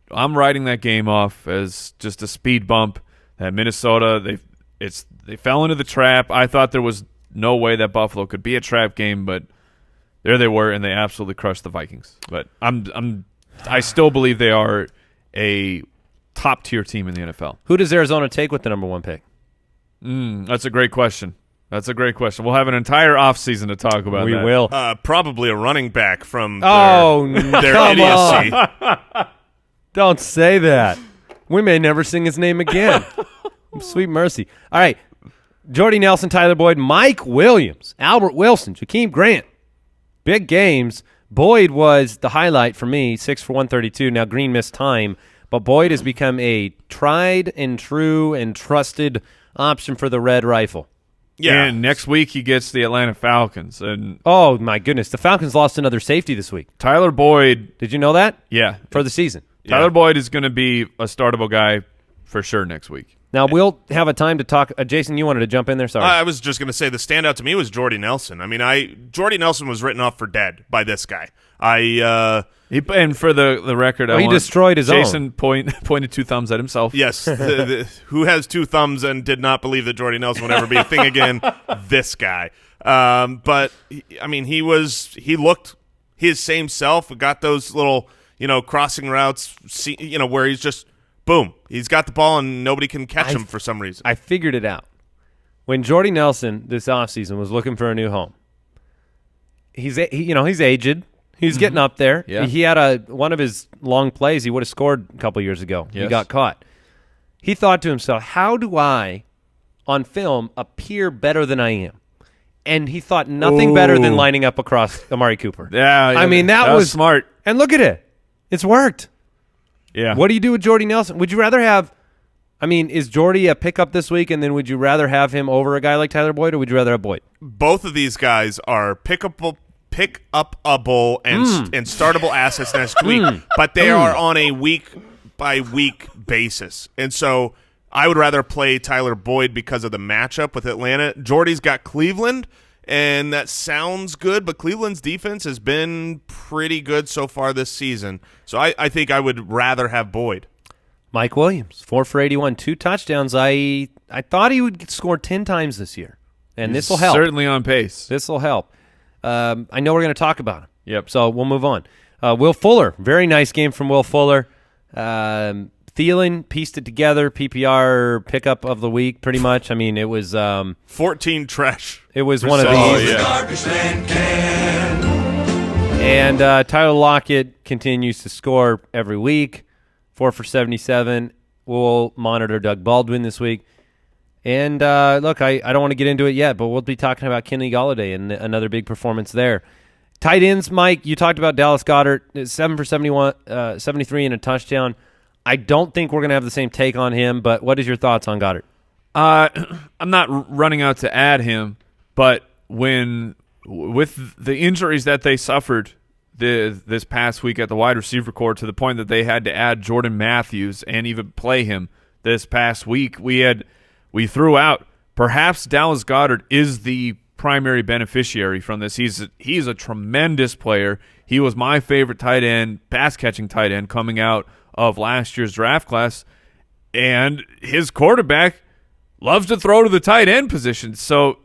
I'm writing that game off as just a speed bump. That Minnesota, they fell into the trap. I thought there was no way that Buffalo could be a trap game, but there they were, and they absolutely crushed the Vikings. But I still believe they are a top-tier team in the NFL. Who does Arizona take with the number 1 pick? That's a great question. We'll have an entire offseason to talk about We that. will. Probably a running back from their come idiocy. on. Don't say that. We may never sing his name again. Sweet mercy. All right. Jordy Nelson, Tyler Boyd, Mike Williams, Albert Wilson, Jakeem Grant. Big games. Boyd was the highlight for me, 6 for 132. Now Green missed time, but Boyd has become a tried and true and trusted option for the Red Rifle. Yeah. And next week he gets the Atlanta Falcons. And Oh, my goodness. The Falcons lost another safety this week. Tyler Boyd, Did you know that? yeah. For the season. Tyler Boyd is going to be a startable guy for sure next week. Now, we'll have a time to talk. Jason, you wanted to jump in there? Sorry. I was just going to say the standout to me was Jordy Nelson. I mean, Jordy Nelson was written off for dead by this guy. And for the record, he destroyed his Jason own. pointed 2 thumbs at himself. Yes, who has 2 thumbs and did not believe that Jordy Nelson would ever be a thing again? This guy. But I mean, he looked his same self. Got those little crossing routes. Where he's just boom. He's got the ball and nobody can catch him for some reason. I figured it out. When Jordy Nelson this offseason was looking for a new home, he's aged. He's getting up there. Yeah. He had one of his long plays he would have scored a couple years ago. Yes. He got caught. He thought to himself, how do I, on film, appear better than I am? And he thought nothing better than lining up across Amari Cooper. Yeah. I mean, that was smart. And look at it. It's worked. Yeah. What do you do with Jordy Nelson? Would you rather have – I mean, is Jordy a pickup this week, and then would you rather have him over a guy like Tyler Boyd, or would you rather have Boyd? Both of these guys are pick-upable and startable assets next week, but they are on a week-by-week basis. And so I would rather play Tyler Boyd because of the matchup with Atlanta. Jordy's got Cleveland, and that sounds good, but Cleveland's defense has been pretty good so far this season. So I think I would rather have Boyd. Mike Williams, 4 for 81, 2 touchdowns. I thought he would score 10 times this year, and this will help. Certainly on pace. This will help. I know we're going to talk about him. Yep. So we'll move on. Will Fuller, very nice game from Will Fuller. Thielen pieced it together, PPR pickup of the week, pretty much. I mean, it was 14 trash. It was one of these. And Tyler Lockett continues to score every week, 4 for 77. We'll monitor Doug Baldwin this week. And, look, I don't want to get into it yet, but we'll be talking about Kenny Golladay and another big performance there. Tight ends, Mike, you talked about Dallas Goedert, 7 for 73 and a touchdown. I don't think we're going to have the same take on him, but what is your thoughts on Goddard? I'm not running out to add him, but with the injuries that they suffered this past week at the wide receiver core, to the point that they had to add Jordan Matthews and even play him this past week, we threw out perhaps Dallas Goedert is the primary beneficiary from this. He's a tremendous player. He was my favorite tight end, pass-catching tight end coming out of last year's draft class, and his quarterback loves to throw to the tight end position. So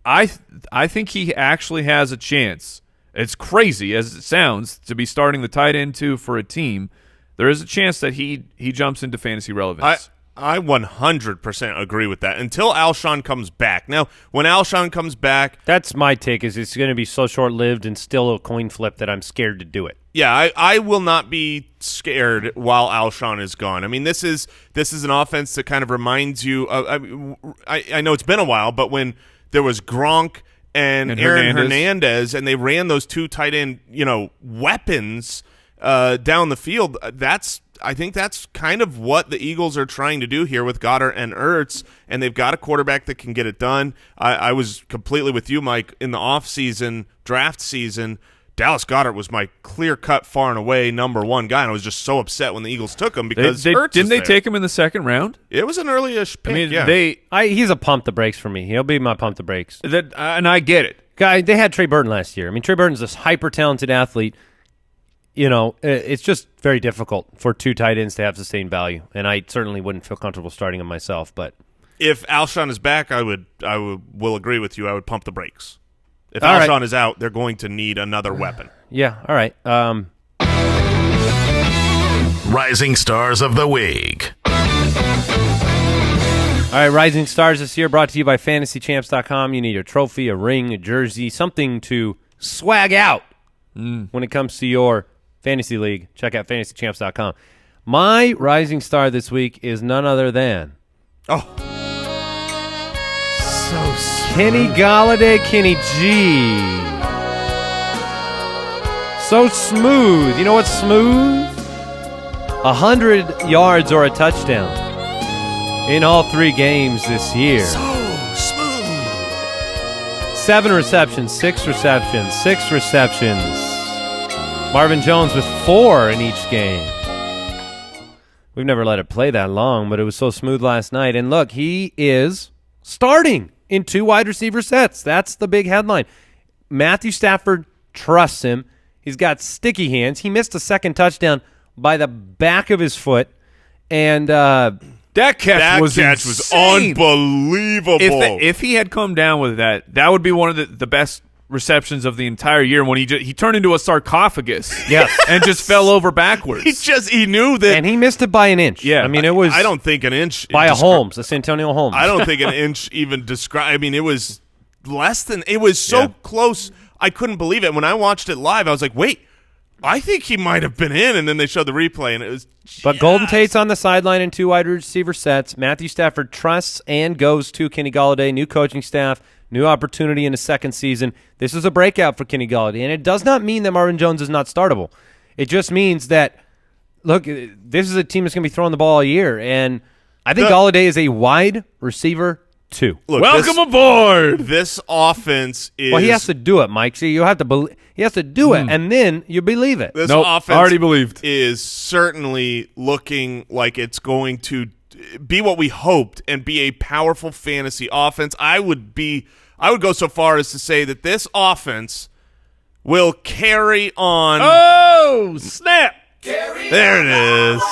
I think he actually has a chance. It's crazy as it sounds to be starting the tight end too for a team. There is a chance that he jumps into fantasy relevance. I 100% agree with that until Alshon comes back. Now, when Alshon comes back, that's my take. Is it's going to be so short-lived and still a coin flip that I'm scared to do it. Yeah, I will not be scared while Alshon is gone. I mean, this is an offense that kind of reminds you of. I know it's been a while, but when there was Gronk and Aaron Hernandez, and they ran those two tight end, weapons down the field. I think that's kind of what the Eagles are trying to do here with Goddard and Ertz, and they've got a quarterback that can get it done. I was completely with you, Mike, in the offseason, draft season. Dallas Goedert was my clear-cut, far and away #1 guy, and I was just so upset when the Eagles took him because Ertz didn't they there. Take him in the second round? It was an early-ish pick. I mean, he's a pump the brakes for me. He'll be my pump the brakes. And I get it. Guy, they had Trey Burton last year. I mean, Trey Burton's this hyper-talented athlete. It's just very difficult for two tight ends to have sustained value, and I certainly wouldn't feel comfortable starting him myself. But if Alshon is back, I will agree with you. I would pump the brakes. If Alshon is out, they're going to need another weapon. Yeah, all right. Rising Stars of the Week. All right, Rising Stars this year brought to you by FantasyChamps.com. You need a trophy, a ring, a jersey, something to swag out when it comes to your fantasy league. Check out FantasyChamps.com. My Rising Star this week is none other than Kenny Golladay, Kenny G. So smooth. You know what's smooth? 100 yards or a touchdown in all 3 games this year. So smooth. 7 receptions, 6 receptions, 6 receptions. Marvin Jones with 4 in each game. We've never let it play that long, but it was so smooth last night. And look, he is starting in 2 wide receiver sets. That's the big headline. Matthew Stafford trusts him. He's got sticky hands. He missed a second touchdown by the back of his foot. And that catch was unbelievable. If he had come down with that would be one of the best receptions of the entire year when he turned into a sarcophagus. Yes. And just fell over backwards. He knew that. And he missed it by an inch. Yeah. I mean, it was. I don't think an inch. By a Holmes, a Santonio Holmes. I don't think an inch even describe. I mean, it was less than. It was so close. I couldn't believe it. When I watched it live, I was like, wait, I think he might have been in. And then they showed the replay, and it was. But Golden Tate's on the sideline in 2 wide receiver sets. Matthew Stafford trusts and goes to Kenny Golladay, new coaching staff, new opportunity in his second season. This is a breakout for Kenny Golladay, and it does not mean that Marvin Jones is not startable. It just means that, look, this is a team that's going to be throwing the ball all year, and I think Golladay is a wide receiver 2. Look, welcome aboard. This offense is. Well, he has to do it, Mike. See, you have to believe. He has to do it, and then you believe it. This nope, offense already believed. Is certainly looking like it's going to be what we hoped and be a powerful fantasy offense. I would go so far as to say that this offense will carry on. Oh, snap. There it is.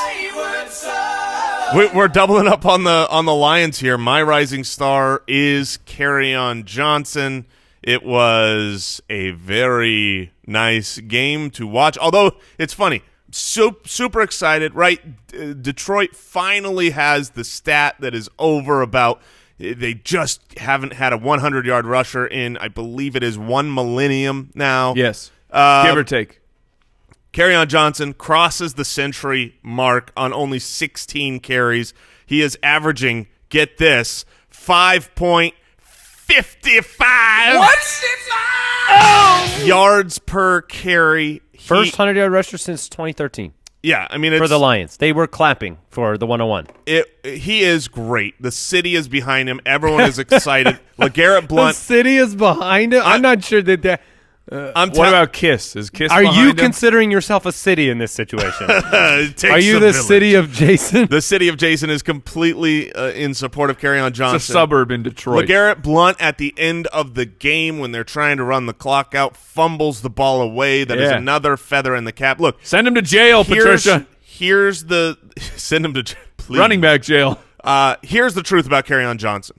We're doubling up on the Lions here. My rising star is Kerryon Johnson. It was a very nice game to watch. Although it's funny, super excited, right? Detroit finally has the stat that is over about. They just haven't had a 100-yard rusher in, I believe it is 1 millennium now. Yes, give or take. Kerryon Johnson crosses the century mark on only 16 carries. He is averaging, get this, 5.55 yards per carry. First 100-yard rusher since 2013. Yeah, I mean, for the Lions. They were clapping for the 101. He is great. The city is behind him. Everyone is excited. LeGarrette Blount. The city is behind him? I'm not sure that what about Kiss? Is Kiss Are behind you him? considering yourself a city in this situation? Are you the city of Jason? The city of Jason is completely in support of Kerryon Johnson. It's a suburb in Detroit. LeGarrette Blount at the end of the game when they're trying to run the clock out fumbles the ball away. That is another feather in the cap. Look, send him to jail, Patricia. Send him to please. Running back jail. Here's the truth about Kerryon Johnson.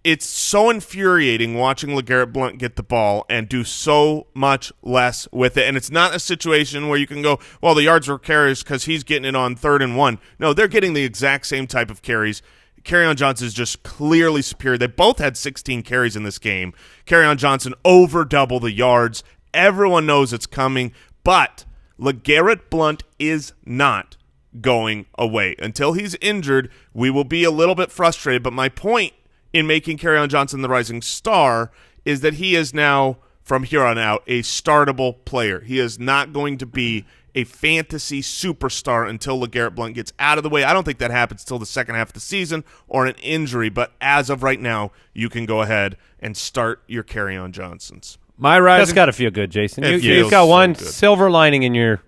It's so infuriating watching LeGarrette Blount get the ball and do so much less with it. And it's not a situation where you can go, well, the yards were carries because he's getting it on 3rd and 1. No, they're getting the exact same type of carries. Kerryon Johnson is just clearly superior. They both had 16 carries in this game. Kerryon Johnson over double the yards. Everyone knows it's coming, but LeGarrette Blount is not going away. Until he's injured, we will be a little bit frustrated, but my point in making Kerryon Johnson the rising star is that he is now, from here on out, a startable player. He is not going to be a fantasy superstar until LeGarrette Blount gets out of the way. I don't think that happens till the second half of the season or an injury, but as of right now, you can go ahead and start your Kerryon Johnsons. That's got to feel good, Jason. You've got one silver lining in your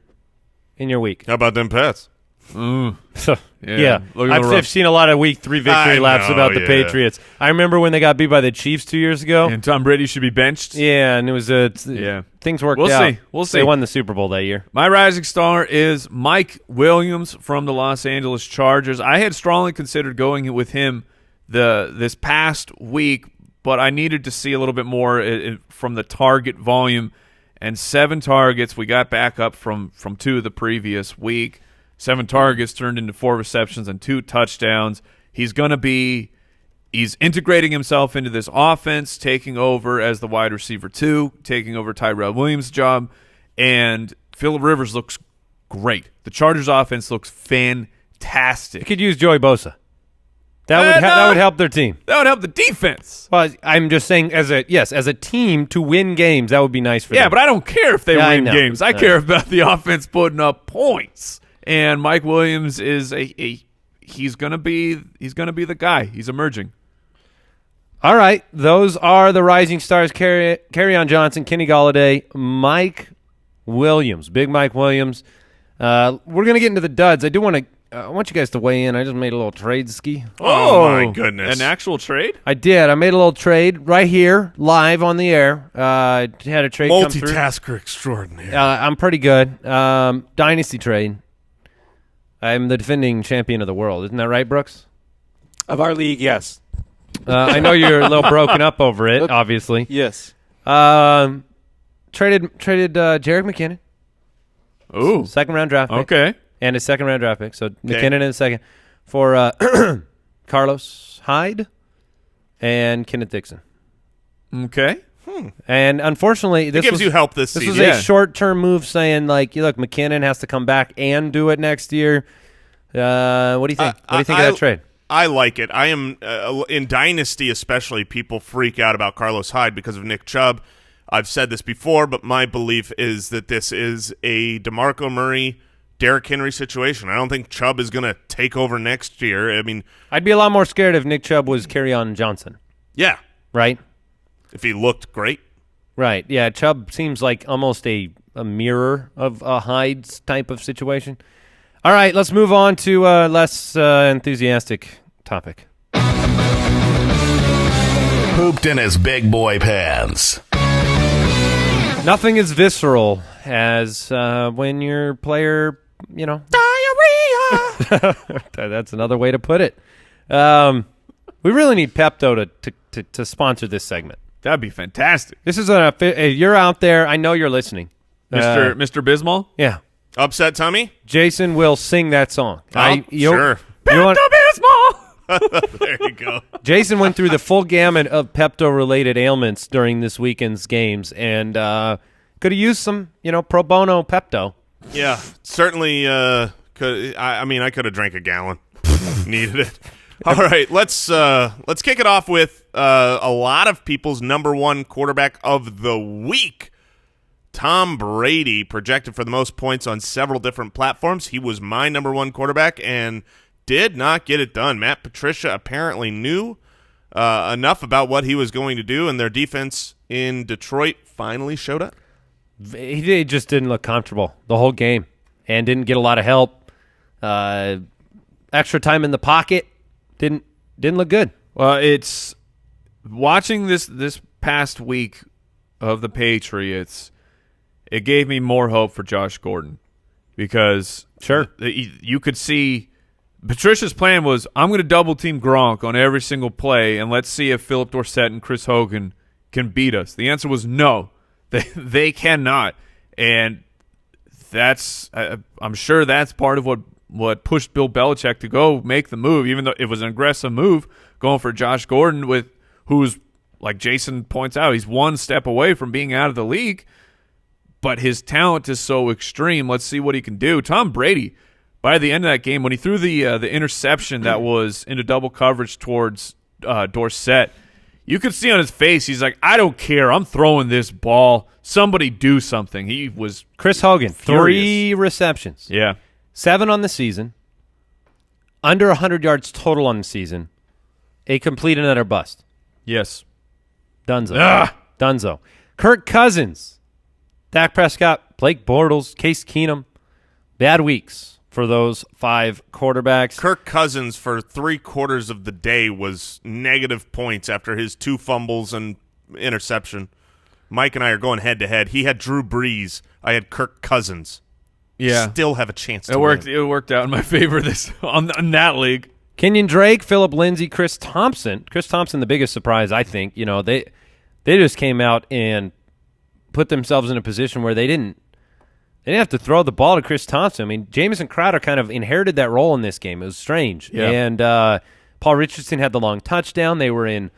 week. How about them Pats? Yeah. I've seen a lot of week 3 victory laps about the Patriots. I remember when they got beat by the Chiefs 2 years ago. And Tom Brady should be benched. Yeah, and it was things worked out. We'll see. They won the Super Bowl that year. My rising star is Mike Williams from the Los Angeles Chargers. I had strongly considered going with him this past week, but I needed to see a little bit more from the target volume. And 7 targets, we got back up from 2 the previous week. 7 targets turned into 4 receptions and 2 touchdowns. He's integrating himself into this offense, taking over as the wide receiver 2, taking over Tyrell Williams' job, and Phillip Rivers looks great. The Chargers offense looks fantastic. You could use Joey Bosa. That would help their team. That would help the defense. Well, I'm just saying, as a team to win games, that would be nice for them. Yeah, but I don't care if they win games. I care about the offense putting up points. And Mike Williams is he's gonna be the guy. He's emerging. All right, those are the rising stars: Kerryon Johnson, Kenny Golladay, Mike Williams, Big Mike Williams. We're gonna get into the duds. I want you guys to weigh in. I just made a little trade ski. Oh my goodness! An actual trade? I did. I made a little trade right here, live on the air. I had a trade come through. Multitasker extraordinaire. I'm pretty good. Dynasty trade. I'm the defending champion of the world. Isn't that right, Brooks? Of our league, yes. I know you're a little broken up over it, obviously. Yes. Traded Jerick McKinnon. Ooh. 2nd-round draft pick. Okay. And a 2nd-round draft pick. So McKinnon in a second. For Carlos Hyde and Kenneth Dixon. Okay. And unfortunately, this gives you help this season. This was a short-term move saying, like, look, McKinnon has to come back and do it next year. What do you think? What do you think of that trade? I like it. I am in Dynasty especially, people freak out about Carlos Hyde because of Nick Chubb. I've said this before, but my belief is that this is a DeMarco Murray, Derrick Henry situation. I don't think Chubb is going to take over next year. I mean, I'd be a lot more scared if Nick Chubb was Kerryon Johnson. Yeah. Right? If he looked great. Right. Yeah, Chubb seems like almost a mirror of a Hyde's type of situation. All right, let's move on to a less enthusiastic topic. Pooped in his big boy pants. Nothing is visceral as when your player, diarrhea. That's another way to put it. We really need Pepto to sponsor this segment. That'd be fantastic. This is you're out there. I know you're listening, Mr. Bismol. Yeah, upset tummy. Jason will sing that song. Sure. Pepto Bismol. There you go. Jason went through the full gamut of Pepto-related ailments during this weekend's games, and could have used some, pro bono Pepto. Yeah, certainly. Could I could have drank a gallon. Needed it. All right, let's kick it off with a lot of people's number 1 quarterback of the week. Tom Brady, projected for the most points on several different platforms. He was my number 1 quarterback and did not get it done. Matt Patricia apparently knew enough about what he was going to do, and their defense in Detroit finally showed up. He just didn't look comfortable the whole game and didn't get a lot of help. Extra time in the pocket. Didn't look good. Well, it's watching this past week of the Patriots, it gave me more hope for Josh Gordon because sure you could see Patricia's plan was, I'm going to double-team Gronk on every single play, and let's see if Phillip Dorsett and Chris Hogan can beat us. The answer was no. They cannot. And that's I'm sure that's part of what pushed Bill Belichick to go make the move, even though it was an aggressive move, going for Josh Gordon, who's, like Jason points out, he's one step away from being out of the league, but his talent is so extreme. Let's see what he can do. Tom Brady, by the end of that game, when he threw the interception that was into double coverage towards Dorsett, you could see on his face, he's like, I don't care. I'm throwing this ball. Somebody do something. He was Chris Hogan, furious. 3 receptions. Yeah. 7 on the season. Under 100 yards total on the season. A complete and utter bust. Yes. Dunzo. Dunzo. Kirk Cousins. Dak Prescott, Blake Bortles, Case Keenum. Bad weeks for those 5 quarterbacks. Kirk Cousins for 3/4 of the day was negative points after his 2 fumbles and interception. Mike and I are going head-to-head. He had Drew Brees. I had Kirk Cousins. Yeah. Still have a chance to win. win. It worked out in my favor on that league. Kenyan Drake, Phillip Lindsey, Chris Thompson. Chris Thompson, the biggest surprise, I think. You know, they just came out and put themselves in a position where they didn't have to throw the ball to Chris Thompson. I mean, Jamison Crowder kind of inherited that role in this game. It was strange. Yeah. And Paul Richardson had the long touchdown. They were in,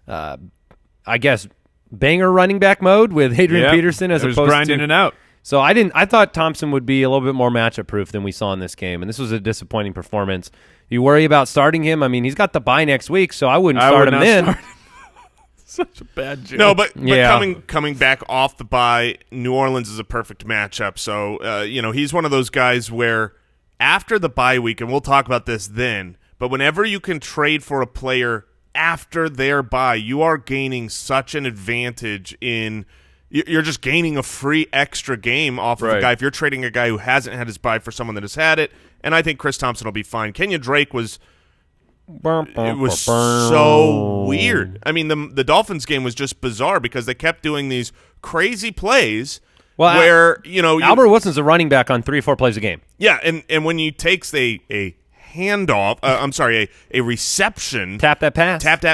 I guess, banger running back mode with Adrian Peterson as opposed to grinding it out. So I thought Thompson would be a little bit more matchup proof than we saw in this game, and this was a disappointing performance. You worry about starting him? I mean, he's got the bye next week, so I wouldn't start him then. Such a bad joke. No, but Yeah. coming back off the bye, New Orleans is a perfect matchup. So he's one of those guys where after the bye week, and we'll talk about this then, but whenever you can trade for a player after their bye, you are gaining such an advantage in. You're just gaining a free extra game off of a guy if you're trading a guy who hasn't had his bye for someone that has had it. And I think Chris Thompson will be fine. Kenyan Drake was so weird. I mean, the Dolphins game was just bizarre because they kept doing these crazy plays where Albert Wilson's a running back on 3 or 4 plays a game. Yeah, and when you takes a handoff, a reception, Tap that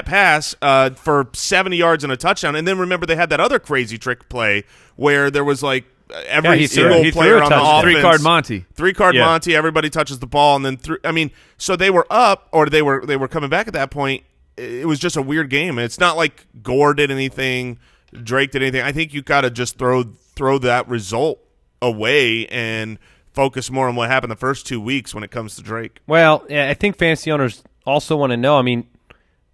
pass for 70 yards and a touchdown, and then remember they had that other crazy trick play where there was like every single player on the offense, 3-card Monty, 3-card Monty, everybody touches the ball, and then so they were up or they were coming back at that point. It was just a weird game, and it's not like Gore did anything, Drake did anything. I think you got to just throw that result away and focus more on what happened the first 2 weeks when it comes to Drake. Well, I think fantasy owners also want to know. I mean,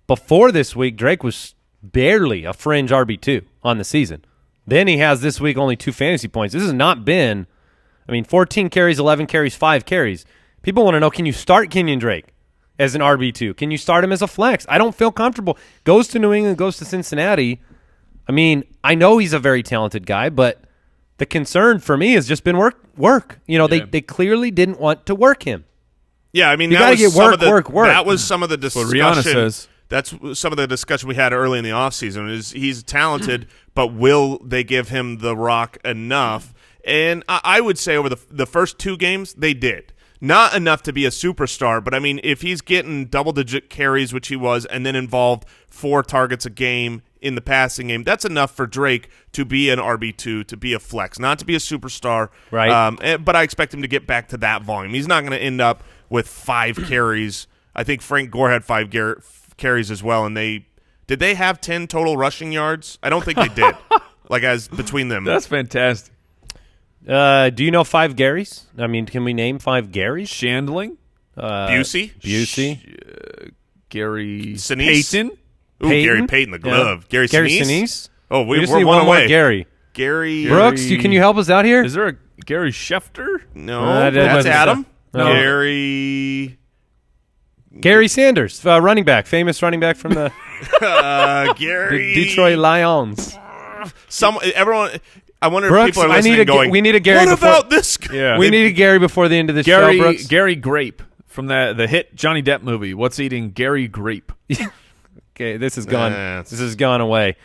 before this week, Drake was barely a fringe RB2 on the season. Then he has this week only 2 fantasy points. This has not been, 14 carries, 11 carries, 5 carries. People want to know, can you start Kenyan Drake as an RB2? Can you start him as a flex? I don't feel comfortable. Goes to New England, goes to Cincinnati. I mean, I know he's a very talented guy, but the concern for me has just been work. They clearly didn't want to work him. Yeah, I mean, you got to get work. That was some of the discussion. What Rihanna says. That's some of the discussion we had early in the offseason is he's talented, but will they give him the rock enough? And I would say over the first 2 games, they did. Not enough to be a superstar, but, I mean, if he's getting double-digit carries, which he was, and then involved 4 targets a game in the passing game, that's enough for Drake to be an RB2, to be a flex, not to be a superstar. Right. But I expect him to get back to that volume. He's not going to end up with 5 carries. I think Frank Gore had 5 carries as well, and did they have 10 total rushing yards? I don't think they did. As between them. That's fantastic. Do you know 5 Garys? I mean, can we name 5 Garys? Shandling, Busey, Gary Sinise? Payton. Ooh, Gary Payton, the glove. Gary Sinise. Oh, We just we're need one one more away. Gary. Gary Brooks, can you help us out here? Is there a Gary Schefter? No, that's Adam. No. Gary Sanders, running back, famous running back from the Gary Detroit Lions. Everyone. I wonder Brooks, if people are listening going, we need a Gary. What about this guy? Yeah. We need a Gary before the end of the show, Brooks. Gary Grape from the hit Johnny Depp movie. What's eating Gary Grape? Okay, this has gone. This has gone away.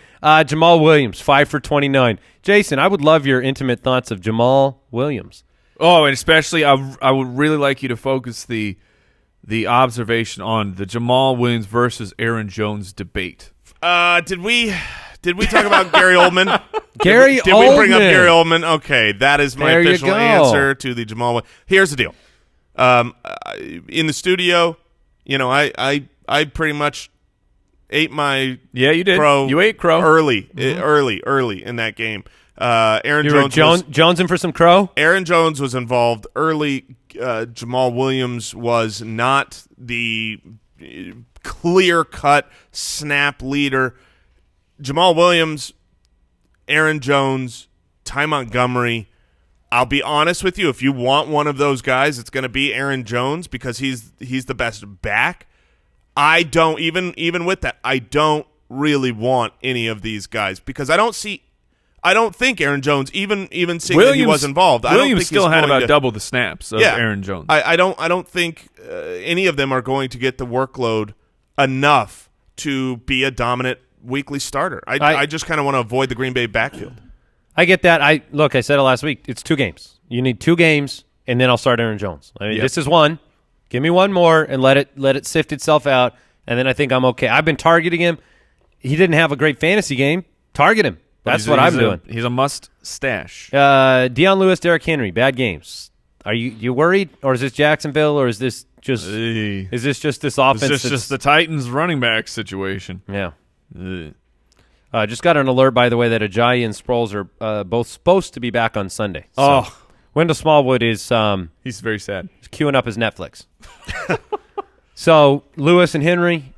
Jamal Williams, 5 for 29. Jason, I would love your intimate thoughts of Jamal Williams. Oh, and especially I would really like you to focus the the observation on the Jamal Williams versus Aaron Jones debate. Did we talk about Gary Oldman? Gary Did we bring up Gary Oldman? Okay, that is my official answer to the Jamal Williams. Here's the deal. In the studio, I pretty much ate my you did. crow. You ate crow early in that game. Aaron You were Jonesing for some crow? Aaron Jones was involved early. Jamal Williams was not the clear-cut snap leader. Jamal Williams, Aaron Jones, Ty Montgomery. I'll be honest with you. If you want one of those guys, it's going to be Aaron Jones because he's the best back. I don't even with that. I don't really want any of these guys because I don't think Aaron Jones even seeing Williams, that he was involved. Williams I don't think still had about double the snaps of Aaron Jones. I don't think any of them are going to get the workload enough to be a dominant weekly starter. I just kind of want to avoid the Green Bay backfield. I get that. I said it last week. It's 2 games. You need 2 games, and then I'll start Aaron Jones. This is one. Give me one more and let it sift itself out, and then I think I'm okay. I've been targeting him. He didn't have a great fantasy game. Target him. That's what I'm doing. He's a must stash. Dion Lewis, Derrick Henry, bad games. Are you worried, or is this Jacksonville, or is this just this offense? Is this just the Titans running back situation? Yeah. Just got an alert, by the way, that Ajayi and Sproles are both supposed to be back on Sunday. So Wendell Smallwood is he's very sad. He's queuing up his Netflix. So Lewis and Henry,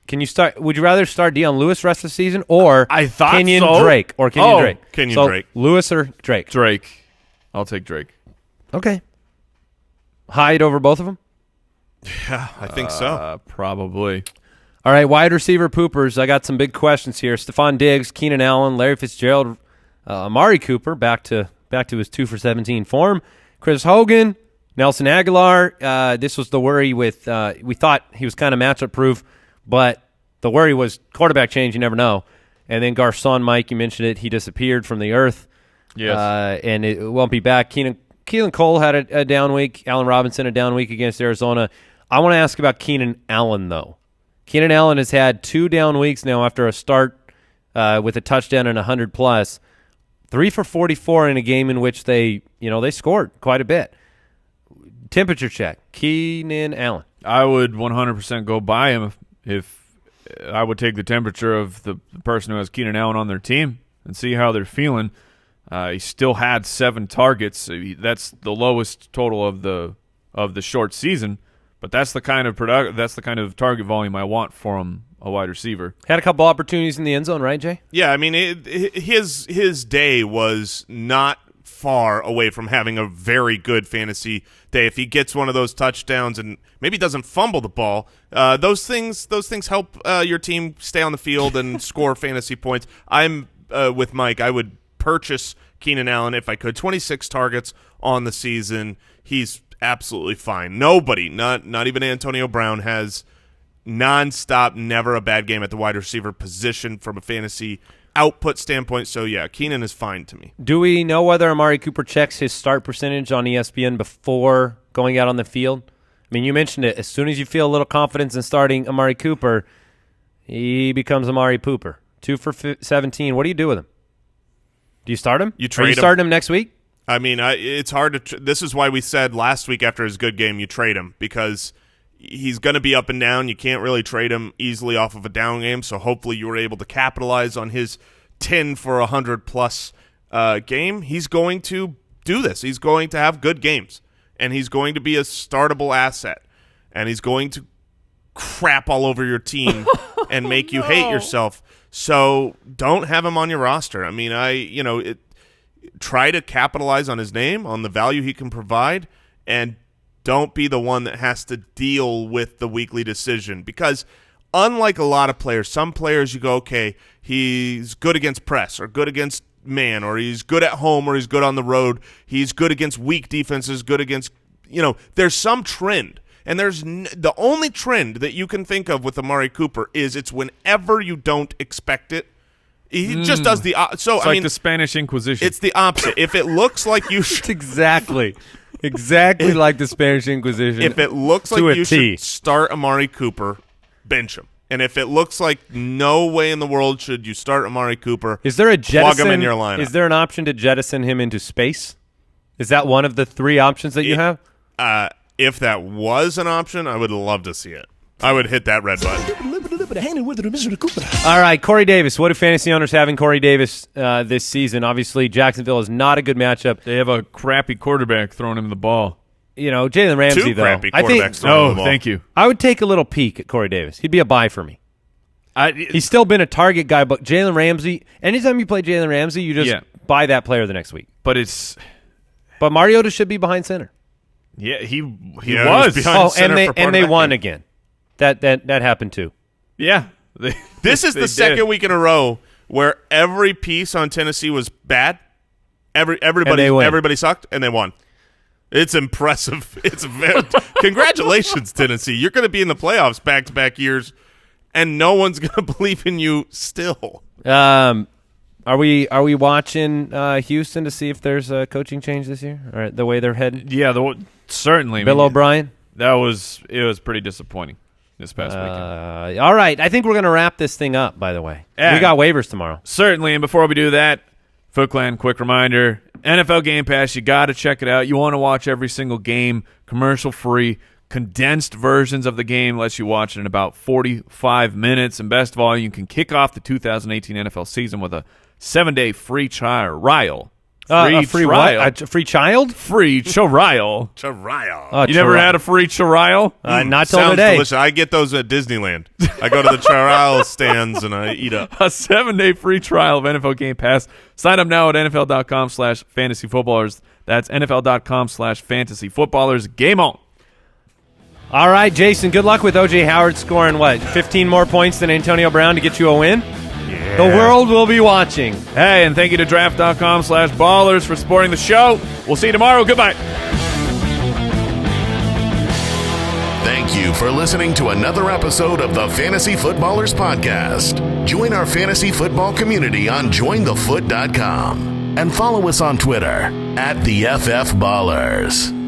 can you start? Would you rather start Dion Lewis rest of the season or Kenyan Drake or Kenyan Drake? Kenyan Drake. Lewis or Drake? Drake. I'll take Drake. Okay. Hyde over both of them? Yeah, I think so. Probably. All right, wide receiver poopers. I got some big questions here. Stephon Diggs, Keenan Allen, Larry Fitzgerald, Amari Cooper back to his 2 for 17 form. Chris Hogan, Nelson Aguilar. This was the worry with we thought he was kind of matchup proof, but the worry was quarterback change. You never know. And then Garcon, Mike, you mentioned it. He disappeared from the earth. Yes, and it won't be back. Keelan Cole had a down week. Allen Robinson a down week against Arizona. I want to ask about Keenan Allen though. Keenan Allen has had 2 down weeks now after a start with a touchdown and 100+. 3 for 44 in a game in which they scored quite a bit. Temperature check. Keenan Allen. I would 100% go by him if I would take the temperature of the person who has Keenan Allen on their team and see how they're feeling. He still had 7 targets. That's the lowest total of the short season. But that's the kind of target volume I want from a wide receiver. Had a couple opportunities in the end zone, right, Jay? Yeah, I mean, his day was not far away from having a very good fantasy day. If he gets one of those touchdowns and maybe doesn't fumble the ball, those things help your team stay on the field and score fantasy points. I'm with Mike. I would purchase Keenan Allen if I could. 26 targets on the season. He's absolutely fine. Nobody, not even Antonio Brown, has nonstop, never a bad game at the wide receiver position from a fantasy output standpoint. So, yeah, Keenan is fine to me. Do we know whether Amari Cooper checks his start percentage on ESPN before going out on the field? I mean, you mentioned it. As soon as you feel a little confidence in starting Amari Cooper, he becomes Amari Pooper. 2 for 17. What do you do with him? Do you start him? You trade him. Are you starting him next week? I mean, it's hard to this is why we said last week after his good game, you trade him because he's going to be up and down. You can't really trade him easily off of a down game, so hopefully you were able to capitalize on his 10 for 100-plus game. He's going to do this. He's going to have good games, and he's going to be a startable asset, and he's going to crap all over your team and make you hate yourself. So don't have him on your roster. I mean, try to capitalize on his name, on the value he can provide, and don't be the one that has to deal with the weekly decision. Because unlike a lot of players, some players you go, okay, he's good against press or good against man, or he's good at home or he's good on the road. He's good against weak defenses, good against, there's some trend. And there's the only trend that you can think of with Amari Cooper is it's whenever you don't expect it, He just does the so. It's like the Spanish Inquisition. It's the opposite. If it looks like you should, exactly like the Spanish Inquisition. If it looks like you should start Amari Cooper, bench him. And if it looks like no way in the world should you start Amari Cooper, is there a jettison? Plug him in your lineup. Is there an option to jettison him into space? Is that one of the 3 options that you have? If that was an option, I would love to see it. I would hit that red button. All right, Corey Davis. What do fantasy owners have in Corey Davis this season? Obviously, Jacksonville is not a good matchup. They have a crappy quarterback throwing him the ball. You know, Jalen Ramsey, 2 though. crappy I think. quarterbacks throwing the ball. Thank you. I would take a little peek at Corey Davis. He'd be a buy for me. He's still been a target guy, but Jalen Ramsey. Anytime you play Jalen Ramsey, you just buy that player the next week. But Mariota should be behind center. Yeah, he was was. And they won again. That happened too. Yeah. This is the second week in a row where every piece on Tennessee was bad. Everybody sucked, and they won. It's impressive. It's congratulations, Tennessee. You're going to be in the playoffs back-to-back years, and no one's going to believe in you still. Are we watching Houston to see if there's a coaching change this year, or the way they're headed? Yeah, certainly. Bill O'Brien. It was pretty disappointing this past weekend. All right, I think we're going to wrap this thing up. By the way, we got waivers tomorrow. Certainly, and before we do that, Foot Clan, quick reminder: NFL Game Pass. You got to check it out. You want to watch every single game, commercial free. Condensed versions of the game lets you watch it in about 45 minutes. And best of all, you can kick off the 2018 NFL season with a 7-day free trial. A free what? A free child? Free trial. Trial. You never had a free trial? Not till Sounds today. delicious. I get those at Disneyland. I go to the trial stands and I eat up. A 7-day free trial of NFL Game Pass. Sign up now at NFL.com/fantasyfootballers. That's NFL.com/fantasyfootballers. Game on. All right, Jason, good luck with O.J. Howard scoring, 15 more points than Antonio Brown to get you a win? Yeah. The world will be watching. Hey, and thank you to draft.com/ballers for supporting the show. We'll see you tomorrow. Goodbye. Thank you for listening to another episode of the Fantasy Footballers Podcast. Join our fantasy football community on jointhefoot.com and follow us on Twitter @TheFFBallers.